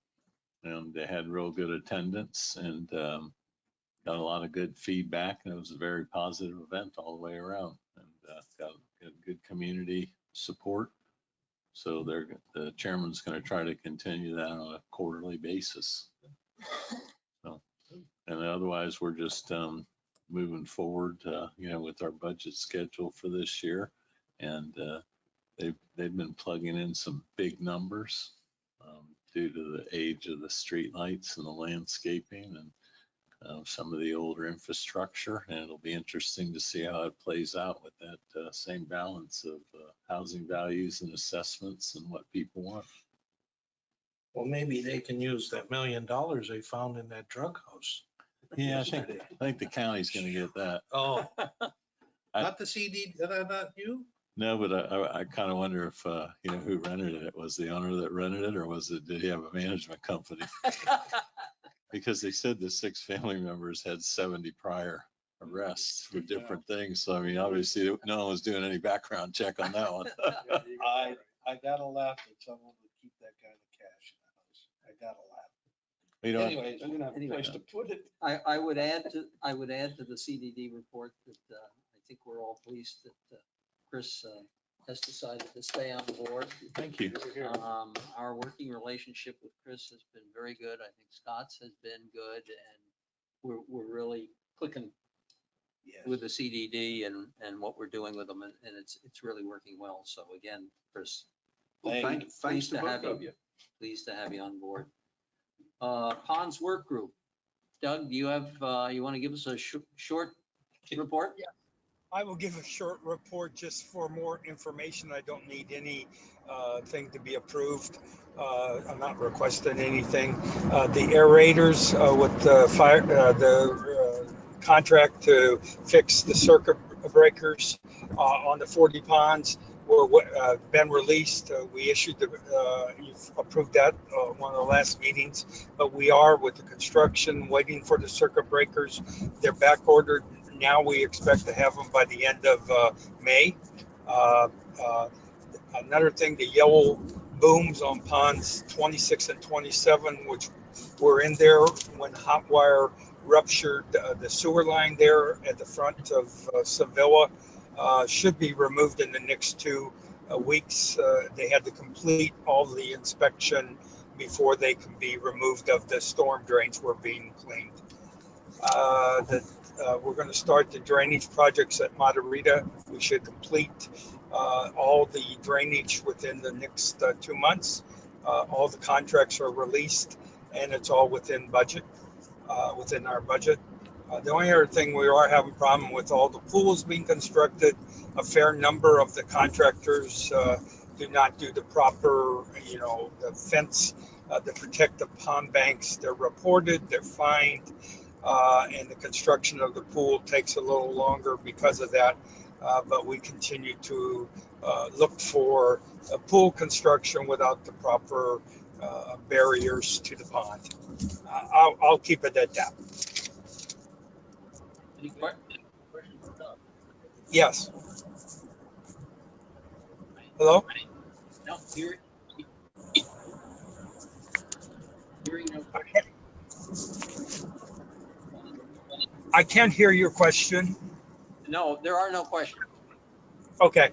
and they had real good attendance and got a lot of good feedback, and it was a very positive event all the way around, and got good community support. So the chairman's going to try to continue that on a quarterly basis. So, and otherwise, we're just moving forward, with our budget schedule for this year, and they've been plugging in some big numbers due to the age of the street lights and the landscaping and some of the older infrastructure, and it'll be interesting to see how it plays out with that same balance of housing values and assessments and what people want.
Well, maybe they can use that $1 million they found in that drug house.
Yeah, I think the county's going to get that.
Oh, not the CD, not you?
No, but I kind of wonder if, who rented it. Was the owner that rented it, or did he have a management company? Because they said the 6 family members had 70 prior arrests for different things. So, I mean, obviously no one was doing any background check on that one.
I gotta laugh that someone would keep that kind of cash in the house. I gotta laugh.
You know,
Anyways, I'm gonna have a place to put it.
I would add to the CDD report that I think we're all pleased that Chris has decided to stay on the board.
Thank you.
Our working relationship with Chris has been very good. I think Scott's has been good, and we're really clicking with the CDD and what we're doing with them, and it's really working well. So again, Chris,
Thanks to both of you.
pleased to have you on board. Ponds Work Group. Doug, do you have, you want to give us a short report?
Yeah. I will give a short report just for more information. I don't need any thing to be approved. I'm not requesting anything. The aerators with the fire, the contract to fix the circuit breakers on the 40 ponds were been released. We issued you've approved that one of the last meetings, but we are with the construction waiting for the circuit breakers. They're back ordered. Now we expect to have them by the end of May. Another thing, the yellow booms on ponds 26 and 27, which were in there when hot wire ruptured the sewer line there at the front of Sevilla, should be removed in the next 2 weeks. They had to complete all the inspection before they can be removed of the storm drains were being cleaned. We're going to start the drainage projects at Moderita. We should complete all the drainage within the next 2 months. All the contracts are released, and it's all within budget, within our budget. The only other thing we are having problem with all the pools being constructed, a fair number of the contractors do not do the proper, the fence to protect the pond banks. They're reported, they're fined, and the construction of the pool takes a little longer because of that. But we continue to look for a pool construction without the proper barriers to the pond. I'll keep it at that.
Any questions for Doug?
Yes. Hello?
No, hearing no.
I can't hear your question.
No, there are no questions.
Okay.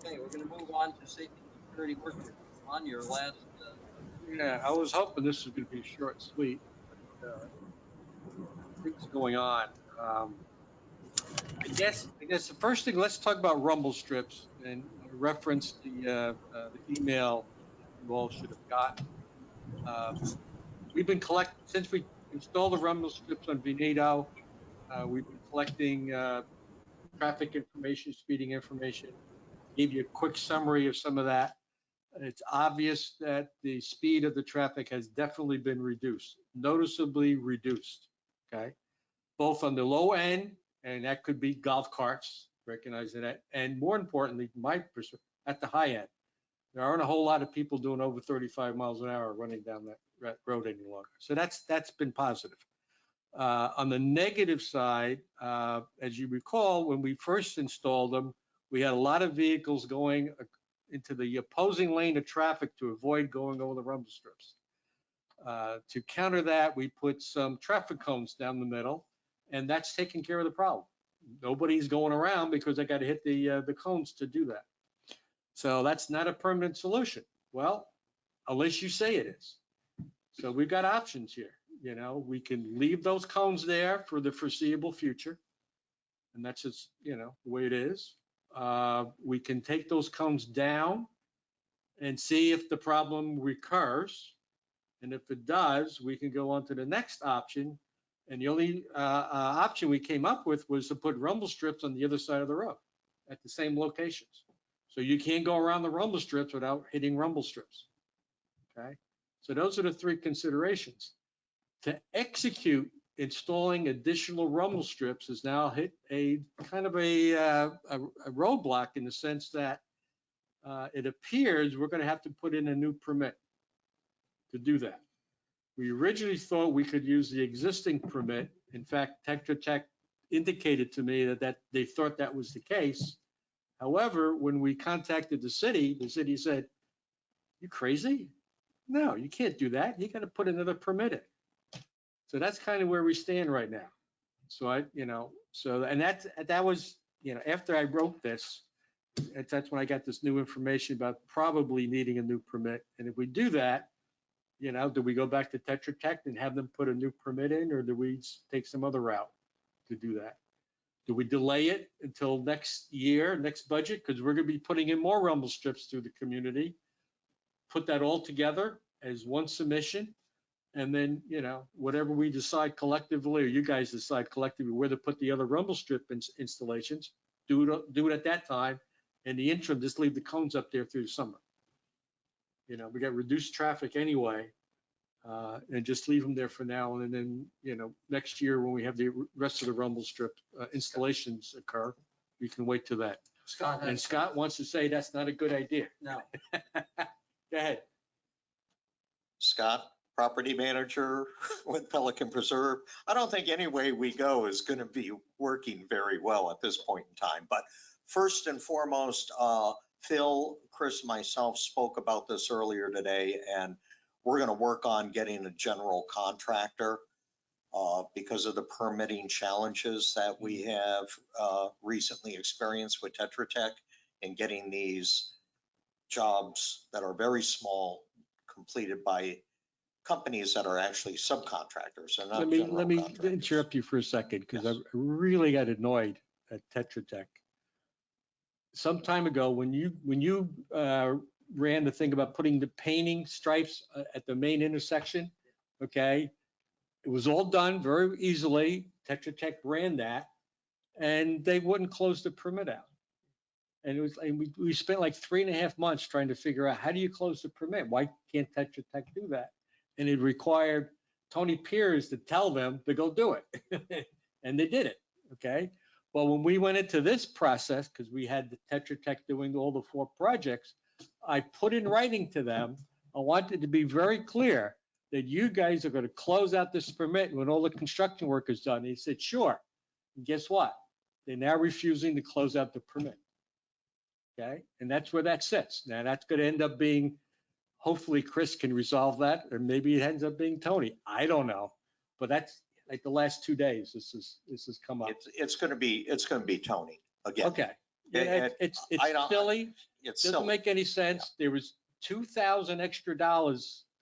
Okay, we're gonna move on to safety and security work group. On your last,
Yeah, I was hoping this was gonna be short and sweet, but things going on. I guess the first thing, let's talk about rumble strips and reference the email you all should have gotten. We've been since we installed the rumble strips on Veneto, we've been collecting traffic information, speeding information. Gave you a quick summary of some of that. It's obvious that the speed of the traffic has definitely been reduced, noticeably reduced, okay? Both on the low end, and that could be golf carts, recognizing that, and more importantly, at the high end. There aren't a whole lot of people doing over 35 miles an hour running down that road any longer. So that's been positive. On the negative side, as you recall, when we first installed them, we had a lot of vehicles going into the opposing lane of traffic to avoid going over the rumble strips. To counter that, we put some traffic cones down the middle, and that's taking care of the problem. Nobody's going around because they got to hit the cones to do that. So that's not a permanent solution. Well, unless you say it is. So we've got options here. We can leave those cones there for the foreseeable future. And that's just, the way it is. We can take those cones down and see if the problem recurs. And if it does, we can go on to the next option. And the only option we came up with was to put rumble strips on the other side of the road at the same locations. So you can't go around the rumble strips without hitting rumble strips. Okay. So those are the three considerations. To execute installing additional rumble strips has now hit a kind of a roadblock in the sense that it appears we're going to have to put in a new permit to do that. We originally thought we could use the existing permit. In fact, Tetra Tech indicated to me that they thought that was the case. However, when we contacted the city said, "You crazy? No, you can't do that. You got to put another permit in." So that's kind of where we stand right now. So and that was, after I wrote this, that's when I got this new information about probably needing a new permit. And if we do that, do we go back to Tetra Tech and have them put a new permit in, or do we take some other route to do that? Do we delay it until next year, next budget? Because we're going to be putting in more rumble strips through the community. Put that all together as one submission. And then, whatever we decide collectively, or you guys decide collectively where to put the other rumble strip installations, do it at that time. In the interim, just leave the cones up there through the summer. We got reduced traffic anyway, and just leave them there for now. And then, next year when we have the rest of the rumble strip installations occur, we can wait till that. And Scott wants to say that's not a good idea.
No.
Go ahead.
Scott, property manager with Pelican Preserve. I don't think any way we go is going to be working very well at this point in time. But first and foremost, Phil, Chris, myself spoke about this earlier today, and we're going to work on getting a general contractor because of the permitting challenges that we have recently experienced with Tetra Tech and getting these jobs that are very small completed by companies that are actually subcontractors and not general
Let me
contractors.
interrupt you for a second, because
Yes.
I really got annoyed at Tetra Tech. Some time ago, when you ran the thing about putting the painting stripes at the main intersection, okay, It was all done very easily. Tetra Tech ran that, and they wouldn't close the permit out. And we spent like 3.5 months trying to figure out, how do you close the permit? Why can't Tetra Tech do that? And it required Tony Pierce to tell them to go do it. And they did it, okay? Well, when we went into this process, because we had the Tetra Tech doing all the 4 projects, I put in writing to them, I wanted to be very clear that you guys are going to close out this permit when all the construction work is done. He said, sure. And guess what? They're now refusing to close out the permit. Okay, and that's where that sits. Now that's going to end up being, hopefully Chris can resolve that, or maybe it ends up being Tony. I don't know, but that's like the last 2 days. This has come up.
It's going to be Tony again.
Okay, yeah, it's silly.
It's
Doesn't
silly.
make any sense. There was $2,000 extra.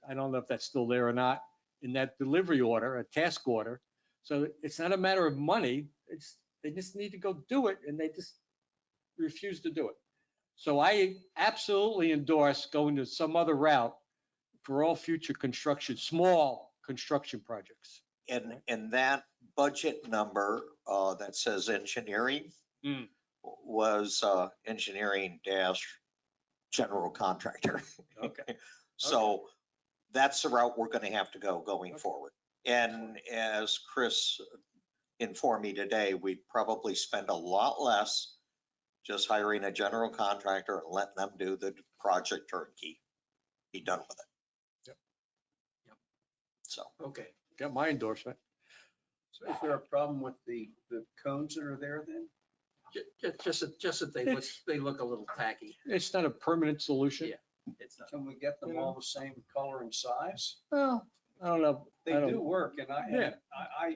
I don't know if that's still there or not in that delivery order, a task order. So it's not a matter of money. They just need to go do it, and they just refuse to do it. So I absolutely endorse going to some other route for all future construction, small construction projects.
And that budget number that says engineering was engineering dash general contractor.
Okay.
So that's the route we're going to have to go going forward. And as Chris informed me today, we'd probably spend a lot less just hiring a general contractor and letting them do the project turnkey. Be done with it.
Yep.
So.
Okay.
Got my endorsement.
So is there a problem with the cones that are there then?
Just that they look a little tacky.
It's not a permanent solution.
Yeah. It's not.
Can we get them all the same color and size?
Well, I don't know.
They do work, and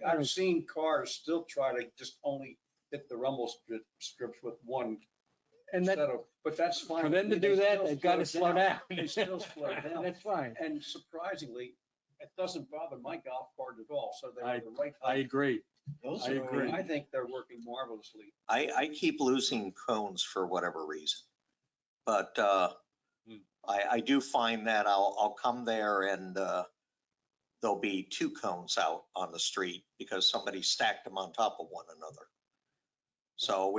I've seen cars still try to just only hit the rumble strips with one
And that,
instead of, but that's fine.
for them to
They
do that,
still
they've got to slow down.
They still slow down.
That's fine.
And surprisingly, it doesn't bother my golf cart at all, so they're the right
I
height.
agree.
So
I agree.
I think they're working marvelously.
I keep losing cones for whatever reason. But I do find that I'll come there and there'll be 2 cones out on the street because somebody stacked them on top of one another. So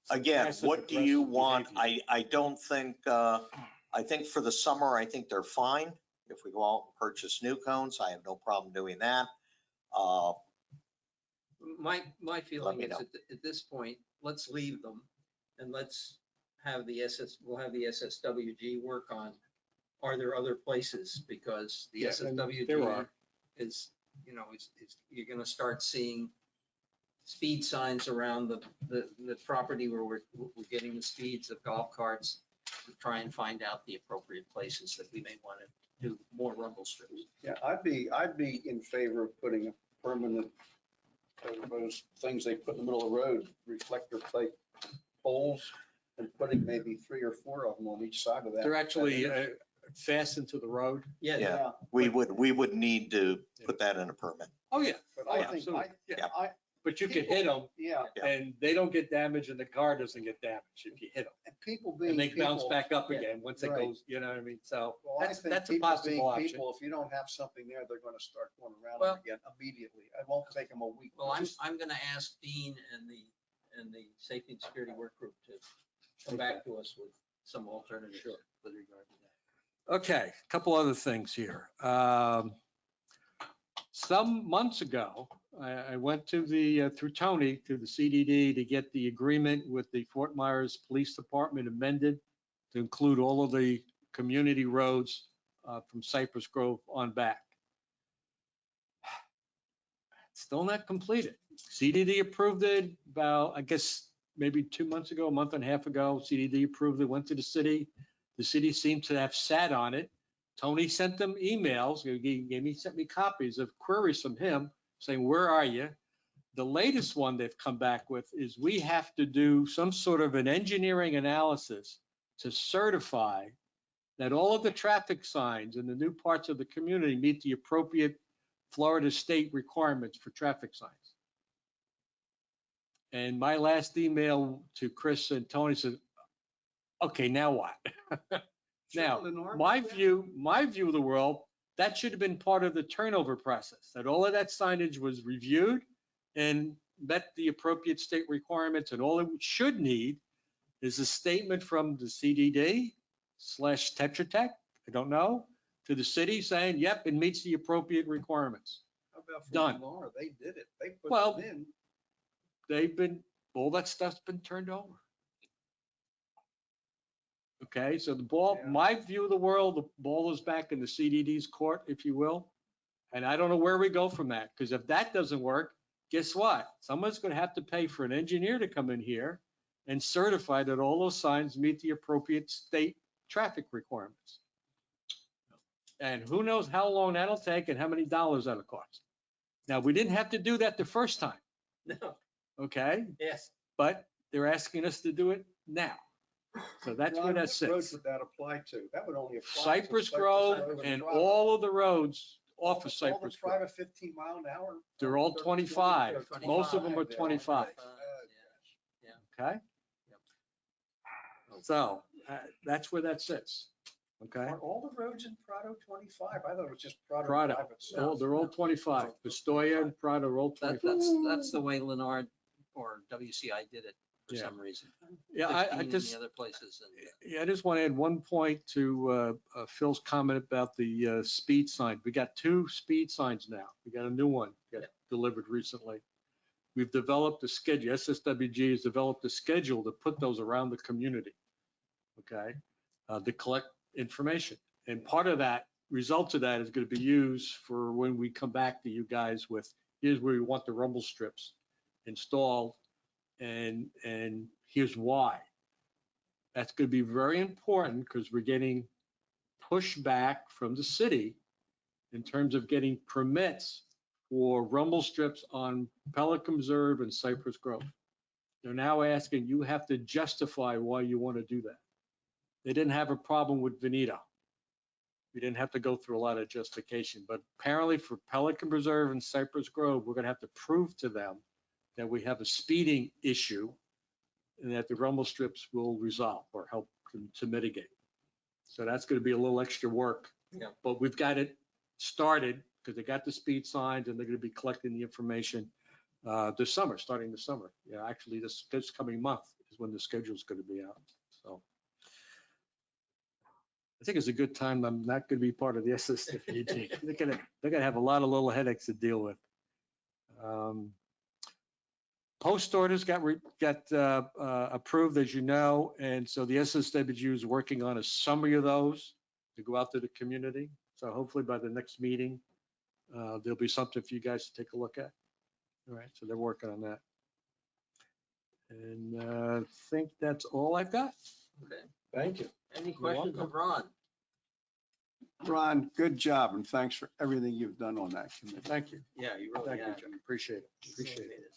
again,
Passive
what do you
aggressive
want?
behavior.
I don't think, I think for the summer, I think they're fine. If we go out and purchase new cones, I have no problem doing that.
My feeling
me
is
know.
at this point, let's leave them and let's have we'll have the SSWG work on, are there other places? Because the
Yeah, and there
SSWG
are.
is, you're gonna start seeing speed signs around the property where we're getting the speeds of golf carts to try and find out the appropriate places that we may want to do more rumble strips.
Yeah, I'd be in favor of putting a permanent, those things they put in the middle of the road, reflector plate poles, and putting maybe 3 or 4 of them on each side of that.
They're actually fastened to the road.
Yeah. We would need to put that in a permit.
Oh, yeah.
But
Oh,
I
yeah,
think,
absolutely.
Yeah.
But you can hit them
yeah,
and they don't get damaged and the car doesn't get damaged if you hit them.
and people being
And they bounce
people-
back up
yeah,
again once it
right.
goes, you know what I mean? So
Well, I think
that's a
people
possible
being
option.
people, if you don't have something there, they're going to start going around
Well-
them again immediately. It won't take them a week.
Well,
Just-
I'm gonna ask Dean and the Safety and Security Work Group to come back to us with some alternatives with regard to that.
Okay, a couple other things here. Some months ago, I went to through Tony to the CDD to get the agreement with the Fort Myers Police Department amended to include all of the community roads from Cypress Grove on back. Still not completed. CDD approved it about, I guess, maybe 2 months ago, a month and a half ago. CDD approved it, went to the city. The city seemed to have sat on it. Tony sent them emails, sent me copies of queries from him saying, where are you? The latest one they've come back with is we have to do some sort of an engineering analysis to certify that all of the traffic signs in the new parts of the community meet the appropriate Florida state requirements for traffic signs. And my last email to Chris and Tony said, okay, now what? Now, my view of the world, that should have been part of the turnover process, that all of that signage was reviewed and met the appropriate state requirements, and all it should need is a statement from the CDD / Tetra Tech, I don't know, to the city saying, yep, it meets the appropriate requirements.
How about for
Done.
Lennar? They did it. They put
Well,
them in.
They've been, all that stuff's been turned over. Okay, so the ball,
Yeah.
my view of the world, the ball is back in the CDD's court, if you will. And I don't know where we go from that, because if that doesn't work, guess what? Someone's going to have to pay for an engineer to come in here and certify that all those signs meet the appropriate state traffic requirements. And who knows how long that'll take and how many dollars that'll cost. Now, we didn't have to do that the first time,
No,
okay?
yes.
But they're asking us to do it now. So that's where
Ron,
that
what roads
sits.
would that apply to? That would only apply to
Cypress Grove and all of the roads off of Cypress Grove.
Private 15 mile an hour.
They're all 25. Most of them are 25.
Yeah.
Okay? So that's where that sits. Okay?
Are all the roads in Prado 25? I thought it was just Prado.
Prado,
Drive itself.
they're all 25. Pistoia and Prado are all 25.
That's the way Lennar or WCI did it for
Yeah.
some reason.
Yeah,
15
I
in
just,
the other places. And
yeah, I just want to add one point to Phil's comment about the speed sign. We got 2 speed signs now. We got a new one got delivered recently. We've developed a schedule. SSWG has developed a schedule to put those around the community, okay, to collect information. And part of that, results of that is going to be used for when we come back to you guys with, here's where we want the rumble strips installed, and here's why. That's going to be very important because we're getting pushback from the city in terms of getting permits for rumble strips on Pelican Reserve and Cypress Grove. They're now asking, you have to justify why you want to do that. They didn't have a problem with Veneta. We didn't have to go through a lot of justification, but apparently for Pelican Reserve and Cypress Grove, we're going to have to prove to them that we have a speeding issue and that the rumble strips will resolve or help to mitigate. So that's going to be a little extra work.
Yeah.
But we've got it started because they got the speed signs and they're going to be collecting the information this summer, starting this summer. Yeah, actually this coming month is when the schedule is going to be out. So I think it's a good time. I'm not going to be part of the SSWG. They're going to have a lot of little headaches to deal with. Post orders got approved, as you know, and so the SSWG is working on a summary of those to go out to the community. So hopefully by the next meeting, there'll be something for you guys to take a look at. All right, so they're working on that. And I think that's all I've got.
Okay.
Thank you.
Any questions of Ron?
Ron, good job, and thanks for everything you've done on that committee.
Thank you.
Yeah, you really
Thank you,
have.
John. Appreciate it. Appreciate it.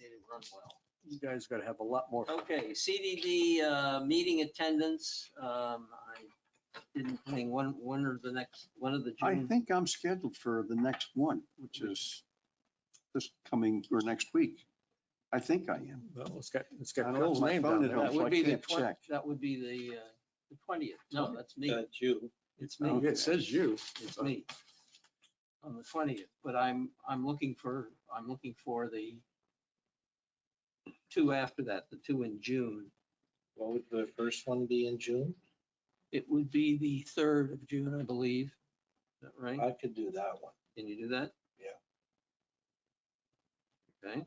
Made it run well.
You guys got to have a lot more.
Okay, CDD meeting attendance. I didn't think one or the next, one of the
I
June.
think I'm scheduled for the next one, which is this coming, or next week. I think I am.
Well, it's got
I don't
Phil's
have my
name
phone
down
at
there.
home.
That
so I
would be the
can't check.
that would be the 20th. No, that's me.
you.
It's me.
Oh, it says you.
It's me. On the 20th, but I'm looking for the 2 after that, the 2 in June.
What would the first one be in June?
It would be the 3rd of June, I believe. Is that right?
I could do that one.
Can you do that?
Yeah.
Okay.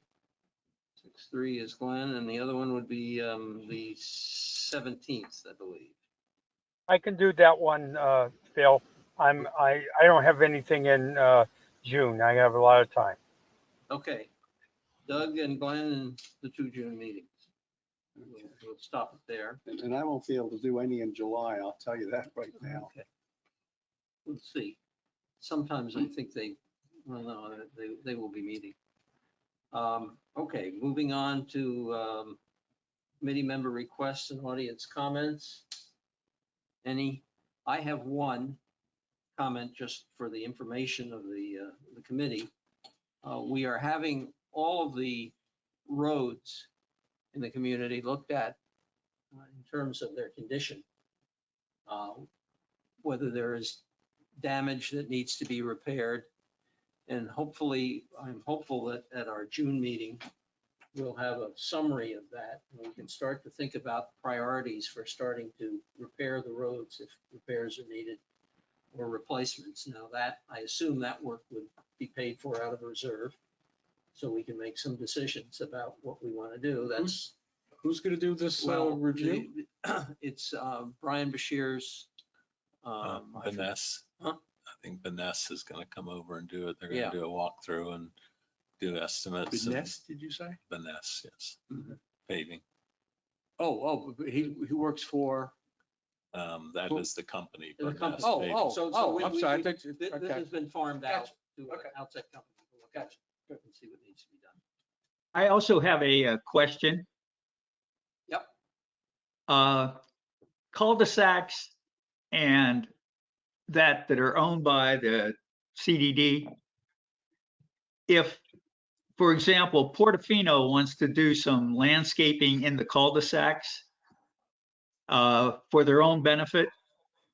6/3 is Glenn, and the other one would be the 17th, I believe.
I can do that one, Phil. I don't have anything in June. I have a lot of time.
Okay. Doug and Glenn and the 2 June meetings. We'll stop it there.
And I won't be able to do any in July, I'll tell you that right now.
Okay. We'll see. Sometimes I think well, no, they will be meeting. Okay, moving on to committee member requests and audience comments. Any? I have one comment just for the information of the committee. We are having all of the roads in the community looked at in terms of their condition. Whether there is damage that needs to be repaired. And hopefully, I'm hopeful that at our June meeting, we'll have a summary of that. And we can start to think about priorities for starting to repair the roads if repairs are needed or replacements. Now that, I assume that work would be paid for out of reserve. So we can make some decisions about what we want to do. That's,
Who's going to do this review?
It's Brian Bashir's.
Vanessa.
Huh?
I think Vanessa is going to come over and do it. They're
Yeah.
going to do a walkthrough and do estimates.
Vanessa, did you say?
Vanessa, yes.
Mhm.
Paving.
Oh, he works for,
That
Who?
is the company.
The company.
Vanessa Paving.
I'm sorry. I think-
This
okay.
has been farmed out to an
Okay.
outside company. We'll look at it and see what needs to be done.
I also have a question.
Yep.
Cul-de-sacs and that are owned by the CDD. If, for example, Portofino wants to do some landscaping in the cul-de-sacs for their own benefit.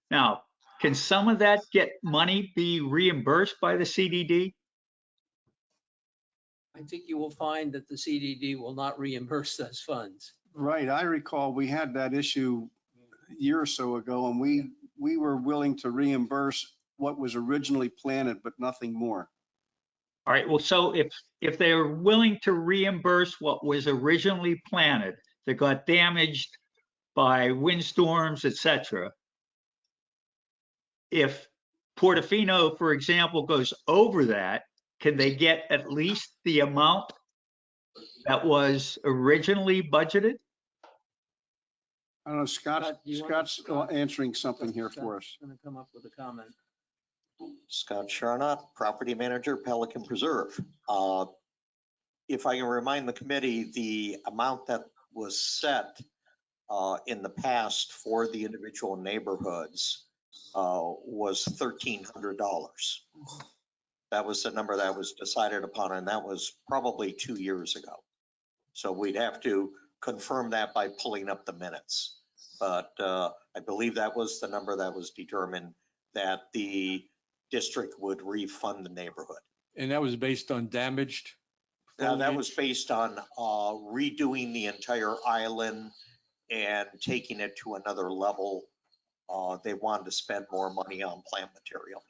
Now, can some of that money be reimbursed by the CDD?
I think you will find that the CDD will not reimburse those funds.
Right, I recall we had that issue a year or so ago, and we were willing to reimburse what was originally planted, but nothing more.
All right, well, so if they're willing to reimburse what was originally planted that got damaged by windstorms, et cetera, if Portofino, for example, goes over that, can they get at least the amount that was originally budgeted?
I don't know, Scott's
Scott, do you want-
Scott's answering something here for us.
Going to come up with a comment.
Scott Charnock, Property Manager, Pelican Preserve. If I can remind the committee, the amount that was set in the past for the individual neighborhoods was $1,300. That was the number that was decided upon, and that was probably 2 years ago. So we'd have to confirm that by pulling up the minutes. But I believe that was the number that was determined that the district would refund the neighborhood.
and that was based on damaged.
Now, that was
foliage?
based on redoing the entire island and taking it to another level. They wanted to spend more money on plant material.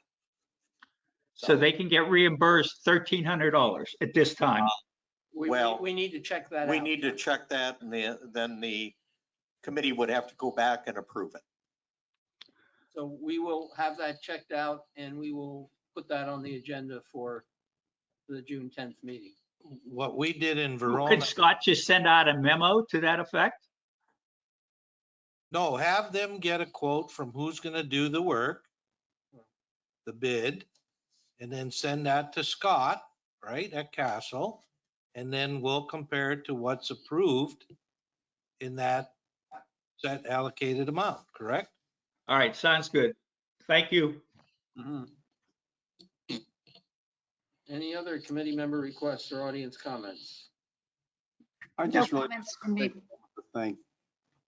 So they can get reimbursed $1,300 at this time.
Well,
We need to check that out.
We need to check that, and then the committee would have to go back and approve it.
So we will have that checked out and we will put that on the agenda for the June 10th meeting.
What we did in Verona,
Could Scott just send out a memo to that effect?
no, have them get a quote from who's gonna do the work, the bid, and then send that to Scott, right, at Castle. And then we'll compare it to what's approved in that set allocated amount, correct?
All right, sounds good. Thank you.
Mhm. Any other committee member requests or audience comments?
I
No
just really
comments from me.
want to thank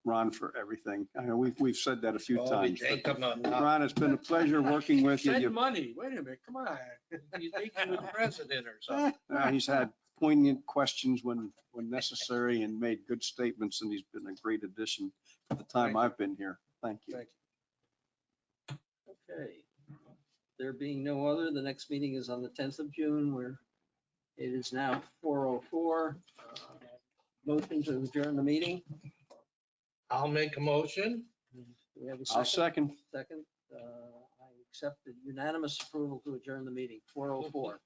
Ron for everything. I know we've said that a few times. but Ron, it's been a pleasure working with you.
Send money. Wait a minute, come on.
You think you were president or something?
He's had poignant questions when necessary and made good statements, and he's been a great addition for the time I've been here. Thank you.
Okay. There being no other, the next meeting is on the 10th of June, where it is now 4:04. Motion to adjourn the meeting.
I'll make a motion.
Do we have a
I'll
second?
second.
Second. I accept the unanimous approval to adjourn the meeting, 4:04.